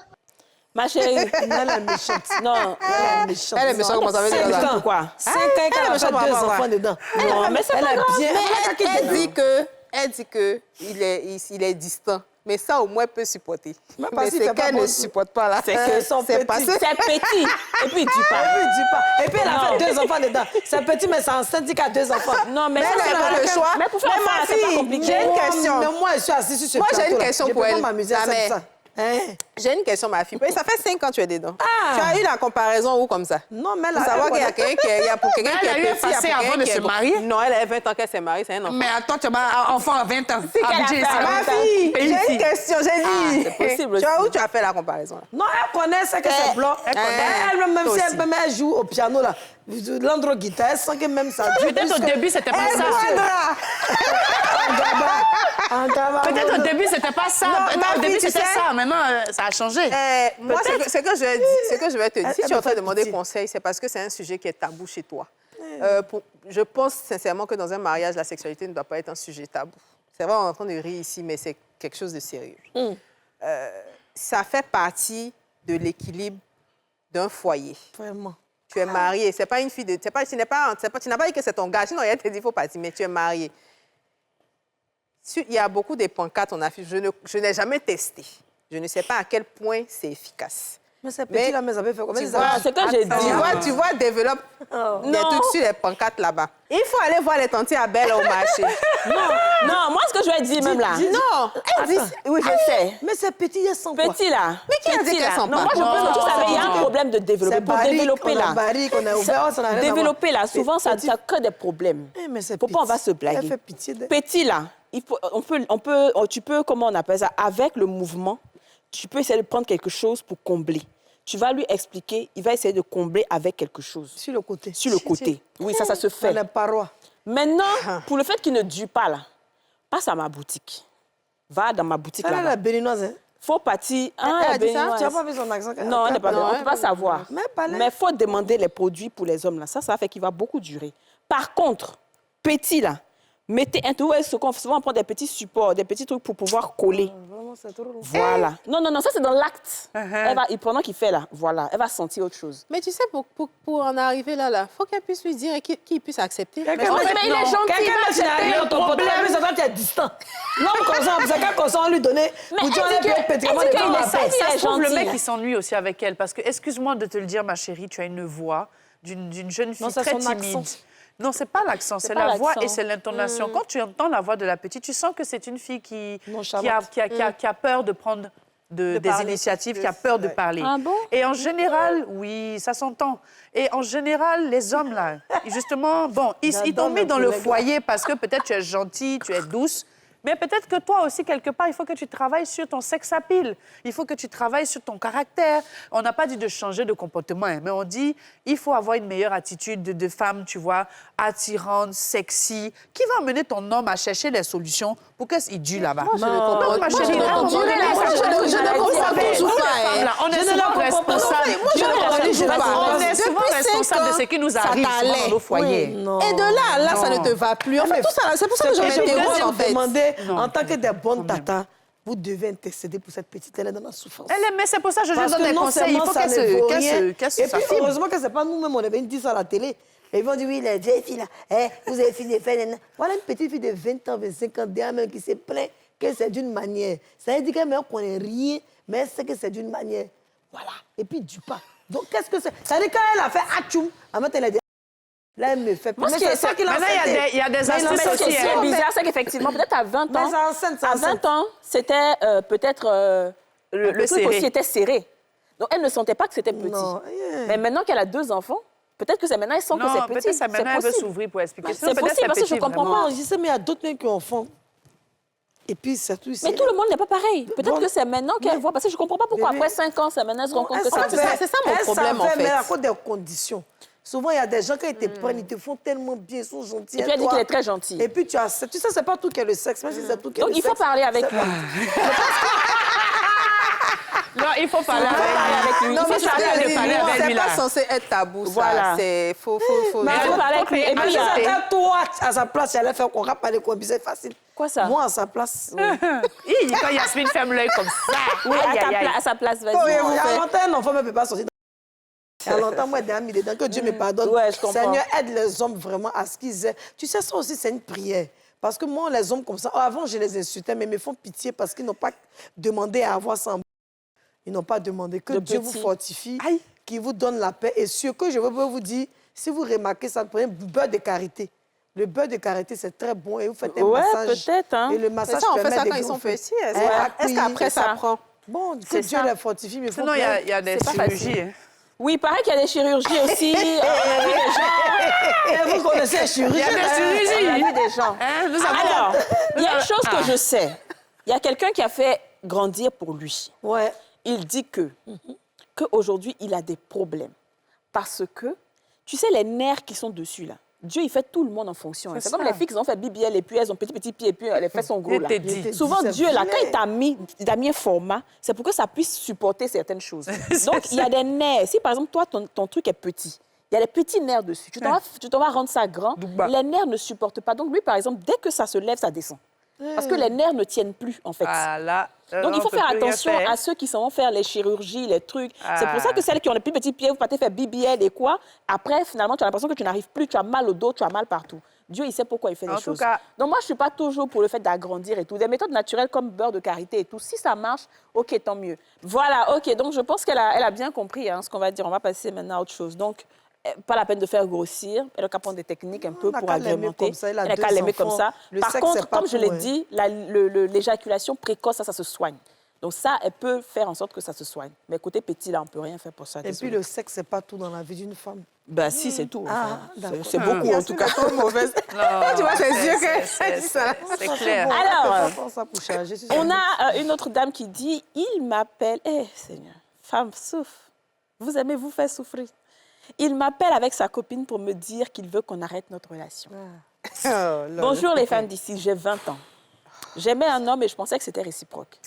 Ma chérie. Elle est méchante. Non. Elle est méchante. Elle est méchante, comment ça veut dire 5 ça? ans. Pourquoi? 5 ans qu'elle a fait 2 enfants dedans. Non, mais c'est Elle pas est grave. bien. Elle dit que il est distant. Mais ça, au moins, elle peut supporter. Mais Mais parce qu'il c'est fait pas qu'elle bon ne tout. supporte pas, là. C'est que son c'est petit. passé. C'est petit. Et puis, il dit pas. Et puis, il dit pas. Et puis, elle a Non. fait 2 enfants dedans. C'est petit, mais c'est enceinte, dit qu'elle a 2 enfants. Non, mais Mais ça, elle c'est n'a pas le choix. Mais pour faire Mais ma ça, c'est pas fille, compliqué. j'ai une question. Mais moi, je suis assise sur ce Moi, j'ai une plateau-là. question Je pour peux pas elle. m'amuser à Ah, mais- ça. Hein? J'ai une question, ma fille. Ça fait 5 ans que tu es dedans. Ah. Tu as eu la comparaison où comme ça? Non, mais Pour là, savoir qu'il y a elle quelqu'un qui est, il y a pour quelqu'un qui Elle a eu est un petit, il y a passé pour avant quelqu'un de qui se est bon. marier. Non, elle a 20 ans qu'elle s'est mariée, c'est un enfant. Mais attends, tu as un enfant à 20 ans. qu'elle a Abidjan, fait ça à va. Ma fille, Et j'ai ici. une question, j'ai dit. c'est possible Tu vois aussi. où tu as fait la comparaison? Là? Non, elle connaît ça que c'est blanc. Elle connaît. Elle, même Toi si aussi. elle joue au piano, là, l'andro guitare, elle sent que même ça dure. Peut-être au début, c'était pas ça. Peut-être au début, c'était pas ça. Non, Peut-être ma au début, fille, tu c'était sais- ça. Maintenant, ça a changé. Moi, ce que je vais te dire, si Elle tu es en me train fait de demander pitié. conseil, c'est parce que c'est un sujet qui est tabou chez toi. Je pense sincèrement que dans un mariage, la sexualité ne doit pas être un sujet tabou. C'est vrai, on est en train de rire ici, mais c'est quelque chose de sérieux. Ça fait partie de l'équilibre d'un foyer. Vraiment. Tu es marié, c'est pas une fille de... tu n'as pas dit que c'est ton gars, sinon il te dit qu'il faut partir, mais tu es marié. Il y a beaucoup de pancartes, on affiche. Je n'ai jamais testé. Je ne sais pas à quel point c'est efficace. Mais c'est petit, là, mais ça peut faire combien Tu ça vois, va? c'est que j'ai dit. tu vois, développe des Non. trucs sur les pancartes là-bas. Il faut aller voir les tantes à Belle au marché. Non, moi, ce que je vais dire même là. Non, elle dit... Oui, je sais. Mais c'est petit, il sent quoi? Petit là. Mais qui a dit Petit, qu'elle là. sent Non, pas? moi, je pense que tout ça, il y a un problème de développer. C'est Pour barrique, développer on a là. barrique, on a ouvert, ça n'a rien à voir. Développer là, souvent, ça crée des problèmes. Eh, mais c'est Faut pas, on va petit. se blaguer. Elle fait pitié de... Petit là, tu peux, comment on appelle ça, avec le mouvement, tu peux essayer de prendre quelque chose pour combler. Tu vas lui expliquer, il va essayer de combler avec quelque chose. Sur le côté. Sur le côté. Oui, ça se Dans fait. les parois. Maintenant, pour le fait qu'il ne dure pas là, passe à ma boutique. Va dans ma boutique Elle est la là-bas. béninoise, hein? Faut partir. Elle a dit ça? béninoise. Tu n'as pas vu son accent? Non, elle n'est pas Non, on ne elle peut pas savoir. Mais pas là. Mais il faut demander les produits pour les hommes là. Ça fait qu'il va beaucoup durer. Par contre, petit là, mettez un tout. Souvent on prend des petits supports, des petits trucs pour pouvoir coller. Vraiment, c'est trop long. Voilà. Non, ça c'est dans l'acte. Pendant qu'il fait là, voilà, elle va sentir autre chose. Mais tu sais, pour en arriver là, il faut qu'elle puisse lui dire et qu'il puisse accepter. Quelqu'un Mais m'a dit- il est gentil, Quelqu'un il va m'a dit, accepter rien le ton problème. problème, c'est quand tu es distant. L'homme consent, c'est quand consent, on lui donner. Mais Pour dire, elle on dit est que- pétriquement elle dit de temps qu'il à est peine. sexy. Ça Elle est se trouve, le gentille. mec, il s'ennuie aussi avec elle. Parce que, excuse-moi de te le dire, ma chérie, tu as une voix d'une jeune fille Non, c'est très son timide. accent. Non, c'est pas l'accent, c'est pas la voix l'accent. et c'est l'intonation. Quand tu entends la voix de la petite, tu sens que c'est une fille qui Nonchalante. a peur de prendre des parler. initiatives, qui a peur de parler. Ah bon? Et en général, oui, ça s'entend. Et en général, les hommes, là, justement, bon, ils J'adore t'ont mis mes dans le collègues. foyer parce que peut-être tu es gentille, tu es douce. Mais peut-être que toi aussi, quelque part, il faut que tu travailles sur ton sex appeal. Il faut que tu travailles sur ton caractère. On n'a pas dit de changer de comportement, hein, mais on dit il faut avoir une meilleure attitude de femme, tu vois, attirante, sexy, qui va amener ton homme à chercher les solutions pour qu'il dure là-bas. Je ne comprends Non, ma chérie, à un moment donné, je ne comprends pas tout ça. femmes, là, on est souvent responsables. On est souvent responsables de ce qui nous arrive souvent dans nos foyers. Non. Et de là, ça ne te va plus. En fait, tout ça, c'est pour ça que je Je m'interroge, vais en vous fait. demander, Non. en tant que des bonnes tatas, vous devez intercéder pour cette petite, elle est dans la souffrance. Mais c'est pour ça que je lui Parce donne que des non conseils. Il seulement faut ça qu'elle ne vaut se rien, qu'elle se et puis s'affirme. heureusement que c'est pas nous-mêmes, on avait dit ça à la télé. Et ils vont dire, oui, les vieilles filles là, vous avez fini de faire... Voilà une petite fille de 20 ans, 25 ans, derrière même qui se plaint que c'est d'une manière. Ça veut dire qu'elle ne connaît rien, mais elle sait que c'est d'une manière. Voilà. Et puis, du pas. Donc, qu'est-ce que c'est? Ça veut dire qu'elle a fait atchoum, elle a dit, Là, elle me fait... Moi, Mais ce qui est- c'est ça qu'il a Maintenant, il y a des Mais non, astuces mais Ce qui aussi. est hein. bizarre, c'est qu'effectivement, peut-être à 20 Mais ans, c'est enceinte, c'est à enceinte. 20 ans, c'était peut-être... le peu truc serré. aussi était serré. Donc, elle ne sentait pas que c'était petit. Non, Mais maintenant qu'elle a 2 enfants, peut-être que c'est maintenant, elle sent que Non, c'est petit. peut-être ça maintenant, C'est elle veut possible. s'ouvrir pour expliquer. C'est possible, parce que je comprends Non, pas. je sais, mais il y a d'autres mecs qui ont enfant. Et puis, c'est tout. Mais tout le monde n'est pas pareil. Peut-être Bon, que c'est maintenant qu'elle mais- voit. Parce que je ne comprends pas pourquoi, Bébé- après 5 ans, c'est maintenant qu'elle se rend compte que Elle c'est savait, c'est ça mon elle problème, en savait, fait. mais à cause des conditions. Souvent, il y a des gens, quand ils te prennent, ils te font tellement bien, ils sont gentils. Et puis elle dit toi. qu'il est très gentil. Et puis, tu sais, c'est pas tout qui est le sexe. Même si c'est tout qui est Donc le il faut sexe, parler avec c'est lui. Non, il faut parler Il faut parler avec lui. Non, Il mais faut parler avec lui. c'est lui, pas là. censé être tabou, ça. Voilà. C'est... Faut... Il faut parler avec lui. Et puis, il y a- Quand toi, à sa place, j'allais faire qu'on rappe les combis, c'est facile. Quoi ça? Moi, à sa place. Quand Yasmine ferme l'œil comme ça. Oui, Aïe, aïe, aïe. à sa place, vas-y. Oui, on il y fait. a longtemps, un enfant ne peut pas sortir. Il y a longtemps, moi, j'ai mis dedans. Que Dieu me pardonne. Ouais, je comprends. Seigneur, aide les hommes vraiment à ce qu'ils aient. Tu sais, ça aussi, c'est une prière. Parce que moi, les hommes comme ça, avant, je les insultais, mais ils me font pitié parce qu'ils n'ont pas demandé à avoir ça. Ils n'ont pas demandé que Le Dieu petit. vous fortifie, qu'il vous donne la paix. Et ce que je veux vous dire, si vous remarquez ça, prenez du beurre de karité. Le beurre de karité, c'est très bon. Et vous faites un Ouais, massage. peut-être, hein. Et le Mais massage ça, on fait permet ça de quand ils sont gonfler. petits. Est-ce Hein, est-ce qu'après, c'est ça ça. prend? Bon, que C'est Dieu ça. les fortifie, mais Sinon, il y a des C'est pas chirurgies. hein. Oui, il paraît qu'il y a des chirurgies aussi. Et vous connaissez les chirurgiens. Il y a des chirurgies. On a vu des gens. Hein, nous avons... Alors, il y a une chose que je sais. Il y a quelqu'un qui a fait grandir pour lui. Ouais. Il dit qu'aujourd'hui, il a des problèmes. Parce que, tu sais, les nerfs qui sont dessus, là, Dieu, il fait tout le monde en fonction. C'est C'est ça. comme les filles qui ont fait BBL et puis elles ont petits pieds et puis les fesses sont gros. Il Là. te dit. Souvent, C'est Dieu, là, vrai. quand il t'a mis un format, c'est pour que ça puisse supporter certaines choses. Donc, il y a des nerfs. Si, par exemple, toi, ton truc est petit, il y a des petits nerfs dessus. Tu t'en vas rendre ça grand. Douba. Les nerfs ne supportent pas. Donc, lui, par exemple, dès que ça se lève, ça descend. Parce que les nerfs ne tiennent plus, en fait. Ah, là, Donc, il faut on peut faire plus rien attention faire. à ceux qui vont faire les chirurgies, les trucs. C'est pour Ah. ça que celles qui ont les plus petits pieds, vous partez faire BBL et quoi. Après, finalement, tu as l'impression que tu n'arrives plus, tu as mal au dos, tu as mal partout. Dieu, il sait pourquoi il fait En les tout choses. cas- Donc, moi, je ne suis pas toujours pour le fait d'agrandir et tout. Des méthodes naturelles comme beurre de karité et tout, si ça marche, OK, tant mieux. Voilà, OK. Donc, je pense qu'elle a bien compris ce qu'on va dire. On va passer maintenant à autre chose. Donc, pas la peine de faire grossir. Elle a qu'à prendre des techniques un peu n'a pour qu'à l'aimer agrémenter. comme ça, elle a Elle n'a qu'à deux l'aimer comme enfants. ça. Le Par sexe, contre, c'est pas comme je tout, l'ai hein. dit, l'éjaculation précoce, ça se soigne. Donc ça, elle peut faire en sorte que ça se soigne. Mais côté petit, là, on ne peut rien faire pour ça. Et puis, désolée. le sexe, c'est pas tout dans la vie d'une femme. Ben si, c'est tout. Ah, Enfin, d'accord. c'est beaucoup, en tout cas. Mauvaise. Non, Tu vois, c'est c'est- sûr c'est- qu'elle dit ça. C'est clair. Bon, Alors, on peut pas faire ça pour charger, c'est On ça. a une autre dame qui dit, il m'appelle, Seigneur, femme souffre, vous aimez vous faire souffrir. Il m'appelle avec sa copine pour me dire qu'il veut qu'on arrête notre relation. Bonjour les femmes d'ici, j'ai 20 ans. J'aimais un homme et je pensais que c'était réciproque.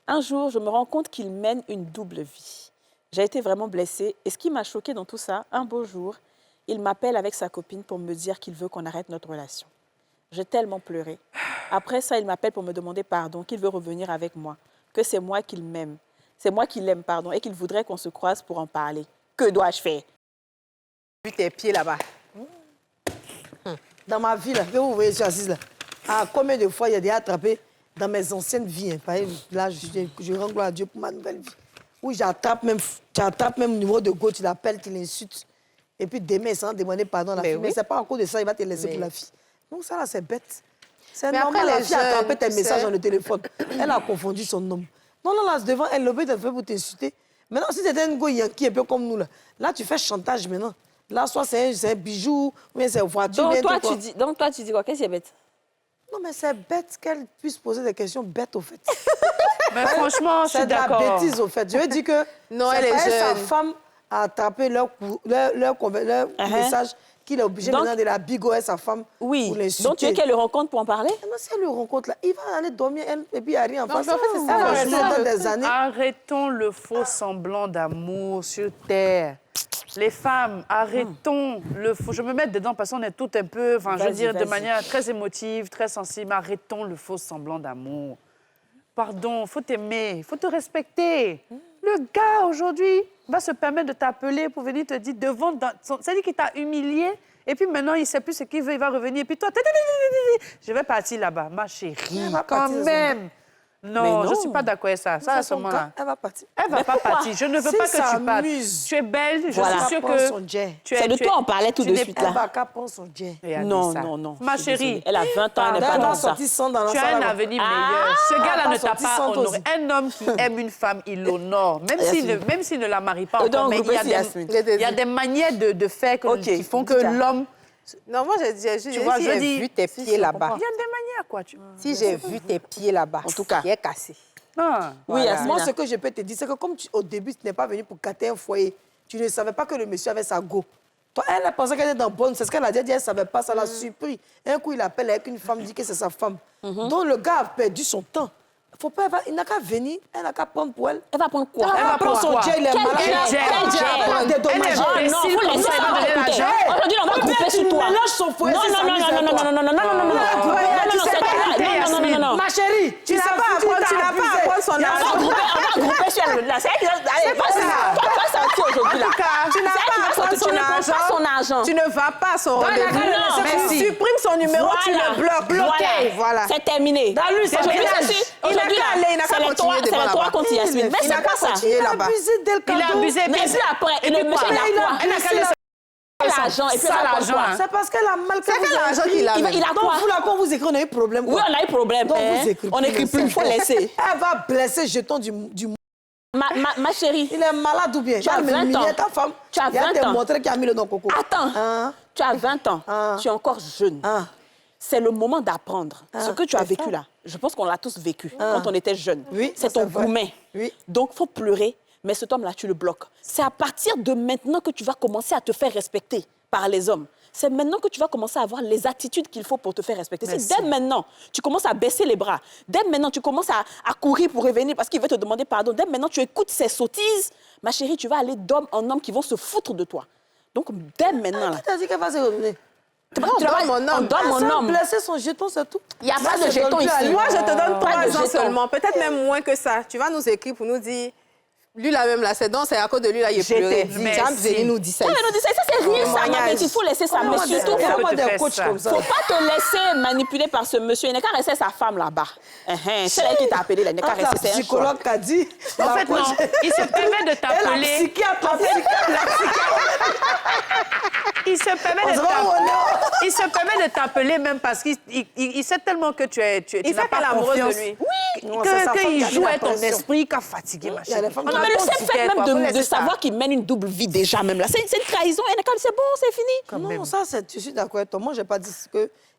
Un jour, je me rends compte qu'il mène une double vie. J'ai été vraiment blessée et ce qui m'a choquée dans tout ça, un beau jour, il m'appelle avec sa copine pour me dire qu'il veut qu'on arrête notre relation. J'ai tellement pleuré. Après ça, il m'appelle pour me demander pardon, qu'il veut revenir avec moi, que c'est moi qu'il m'aime. C'est moi qui l'aime, pardon, et qu'il voudrait qu'on se croise pour en parler. Que dois-je faire? Vu tes pieds là-bas. Dans ma vie, là, que vous voyez, je suis assise là. Ah, combien de fois il y a des attrapés dans mes anciennes vies. Hein. Par exemple, là, je rends gloire à Dieu pour ma nouvelle vie. Où j'attrape même le numéro de go, tu l'appelles, tu l'insultes. Et puis demain, sans demander pardon à la Mais fille. oui. Mais c'est pas à cause de ça, il va te laisser Mais- pour la fille. Donc ça, là, c'est bête. C'est Mais normal, après, la les fille a attrapé jeunes, tes tu messages sais. dans le téléphone. Elle a confondu son nom. Non, non, là, devant elle, le but, elle fait pour t'insulter. Maintenant, si c'était un go yankee un peu comme nous, là, tu fais chantage maintenant. Là, soit c'est un bijou, ou bien c'est une voiture. Donc bien toi, tout quoi. tu dis quoi? Qu'est-ce qui est bête? Non, mais c'est bête qu'elle puisse poser des questions bêtes, au fait. Mais franchement, je suis C'est de la d'accord. bêtise, au fait. Je veux dire que Non, c'est elle est pas elle, sa jeune. femme a attrapé leur message qu'il est obligé Donc- maintenant de la bigoter sa femme Oui. pour l'insulter. Donc tu veux qu'elle le rencontre pour en parler? Non, si elle le rencontre là, il va aller dormir, elle, et puis il n'y a rien en Non, face. mais en fait, c'est ça, Elle va le rester choix. dans des années. Arrêtons le faux semblant d'amour sur Terre. Les femmes, arrêtons le faux... Je me mets dedans parce qu'on est toutes un peu, enfin, je veux Vas-y, dire, de vas-y. manière très émotive, très sensible. Arrêtons le faux semblant d'amour. Pardon, faut t'aimer, faut te respecter. Le gars, aujourd'hui, va se permettre de t'appeler pour venir te dire devant... C'est-à-dire qu'il t'a humilié, et puis maintenant, il ne sait plus ce qu'il veut, il va revenir. Et puis toi, je vais partir là-bas, ma chérie, Elle va quand partir, même. Non, je ne non. suis pas d'accord avec ça. Ça, à ce moment-là. Elle va partir. Elle ne va pas partir. Je ne veux Si pas que ça tu partes. amuse. Tu es belle. Je Voilà. suis sûre Prends que son jet. C'est de toi on parlait tout tu de n'es suite pas- là. Elle va qu'à prendre son jet. Regardez Non, ça. non, non. Ma je suis désolée. chérie, Elle a 20 ans, elle n'est pas Elle dans va ça. sortir 100 dans la tu as salle. un elle va- avenir meilleur. Ce gars-là pas ne t'a sorti pas sans honoré. dose. Un homme qui aime une femme, il l'honore. Même s'il ne la marie pas Donc, encore, mais il y a groupez Yasmine. des manières de faire qui font que l'homme... Non, moi, j'ai Tu vois, si je j'ai dis... vu tes pieds là-bas. Il y a des manières, quoi. Si j'ai vu tes pieds là-bas, En tout cas. il est cassé. Ah. Oui, Voilà. Yasmina. Moi, ce que je peux te dire, c'est que comme au début, tu n'es pas venu pour gâter un foyer, tu ne savais pas que le monsieur avait sa go. Toi, elle a pensé qu'elle était dans bonne, c'est ce qu'elle a dit, elle ne savait pas, ça l'a surpris. Un coup, il appelle avec une femme, dit que c'est sa femme. Donc, le gars a perdu son temps. Faut pas, il n'a qu'à venir, elle n'a qu'à prendre pour elle. Elle va prendre quoi? Elle va prendre son quoi? jet, il est Quel malade. jet? Quel jet? Elle va dédommager. Oh non, faut comme laisser ça, ça. elle va donner Écoutez, l'argent. aujourd'hui, on va Ou bien couper tu sur toi. mélanges son foyer, Non, c'est non, sa non, misère, non, non, toi. non, non, non, non, non, non, non, Tu non, sais c'est pas pas arrêter, là. Non, non, non, non, non. Ma chérie, tu n'as pas à prendre- tu n'as pas à prendre son On va argent. grouper sur elle. Là, c'est elle qui va... Allez, vas-y. Toi, tu vas sortir aujourd'hui, là. Tu n'as pas à prendre Tu ne prends pas son argent. Tu ne vas pas à son rendez-vous. non, Mais merci. supprime son numéro, tu Voilà. le bloques. Bloqué. Voilà. C'est terminé. Dans lui, c'est Aujourd'hui, village. Il n'a qu'à aller, il n'a qu'à continuer devant c'est le toi là-bas. contre Yasmine. Mais Il n'a c'est qu'à pas ça. continuer Il a là-bas. abusé d'elle Il a cadeau. abusé. Mais puis après, le monsieur, il a quoi? Elle n'a qu'à laisser L'argent. Et puis, ça, elle va l'argent, quoi? hein. C'est parce qu'elle a mal que C'est vous quel argent écrit. qu'il a? Il a Donc, quoi? vous, là, quand vous écrivez, on a eu problème. Oui, quoi. on a eu problème. Donc, hein. vous écrivez On n'écrit plus, il faut laisser. Elle va blesser jeton du mois. Ma chérie, Il est malade ou bien? Tu as Elle me 20 ans. humiliait, ta femme. Tu as Il y a 20 des ans. montrés qui a mis le nom Coco. attends. Hein? Tu as 20 ans. Ah. Tu es encore jeune. Ah. C'est le moment d'apprendre. Ce que tu as c'est vécu ça. là, je pense qu'on l'a tous vécu quand on était jeune. Oui, c'est ça, ton c'est vrai. gourmet. Oui. Donc, il faut pleurer, mais cet homme-là, tu le bloques. C'est à partir de maintenant que tu vas commencer à te faire respecter par les hommes. C'est maintenant que tu vas commencer à avoir les attitudes qu'il faut pour te faire respecter. Si dès maintenant, tu commences à baisser les bras, dès maintenant, tu commences à courir pour revenir parce qu'il veut te demander pardon, dès maintenant, tu écoutes ces sottises, ma chérie, tu vas aller d'homme en homme qui vont se foutre de toi. Donc, dès maintenant, là, Qui t'a dit qu'elle va se revenir? tu vas- on donne mon Elle a homme. blessé son jeton, c'est tout. Il n'y a pas Moi, de je donne jeton plus à ici. lui. Moi, je te donne Pas 3 de ans jeton. seulement, peut-être même moins que ça. Tu vas nous écrire pour nous dire, lui là même là, c'est donc c'est à cause de lui là, il Je t'ai pleurait. dit. Tiens, venez nous dire ça. Ça, mais ça, c'est rien, ça, ma Témoignage. petite. Il faut laisser ça. Mais Vraiment surtout, des- faut vraiment te des faire coachs ça. comme ça. faut pas te laisser manipuler par ce monsieur. Il n'est qu'à rester sa femme là-bas. C'est elle qui t'a appelé, là. Il n'est qu'à Quand la rester, c'est un choix. psychologue a dit... En fait, non. Il se permet de Et la t'appeler. psychiatre, la psychiatre. Il se permet On de se voit où on t'appeler. Il se permet de t'appeler même parce qu'il sait tellement que tu Il n'as fait pas qu'elle est amoureuse de confiance. lui. Non, c'est sa femme Qu'il qui a mis joue la avec ton pression. esprit, qu'a fatigué, ma Il y a des chérie. femmes Non, qui mais le ont seul dit fait qu'elle, même quoi, faut de laisser ça. savoir qu'il mène une double vie déjà même là, c'est une trahison. C'est bon, c'est fini. Non, ça, je suis d'accord avec toi. Moi, je n'ai pas dit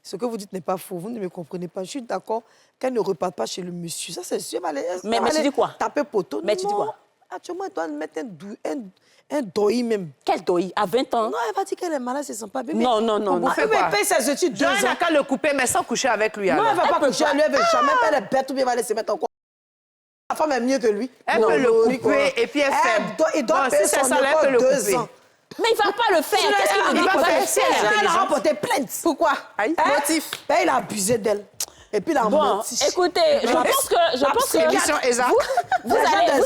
ce que vous dites n'est pas faux. Vous ne me comprenez pas. Je suis d'accord qu'elle ne reparte pas chez le monsieur. Ça, c'est sûr. Mais tu dis quoi? Taper poteau. Mais tu dis quoi? Actuellement, elle doit mettre un doi même. Quel doi? À 20 ans? Non, elle va dire qu'elle est malade, c'est sympa. Bébé. Non, non, non, non. Elle quoi? paye ses études 2 John n'a ans. qu'à le couper, mais sans coucher avec lui. Non, alors. elle ne va pas coucher à lui. Elle ne veut jamais. Elle est bête ou bien elle va aller se mettre en quoi? La femme est mieux que lui. Elle Non, peut le Lori, couper quoi. et puis elle fait. Il doit Bon, payer si c'est son ça, elle peut le école 2 couper. ans. Mais il va pas le faire. Qu'est-ce qu'il il veut va dire? faire, si elle est Elle a intelligente. remporté plainte. Pourquoi? Aïe. Motif. Ben, il a abusé d'elle. Et puis, il a Bon, menti. écoutez, je pense que Émission ESA. vous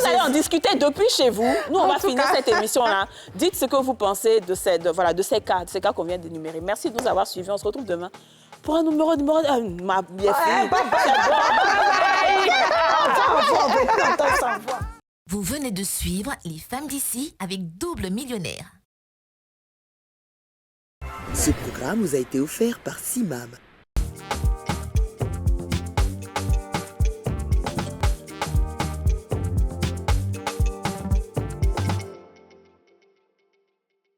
allez en discuter depuis chez vous. Nous, on va finir cette émission-là. Dites ce que vous pensez de ces cas qu'on vient d'énumérer. Merci de nous avoir suivis. On se retrouve demain pour un numéro. Ma bien fille. Vous venez de suivre Les Femmes d'ici avec Double Millionnaire. Ce programme vous a été offert par Simam,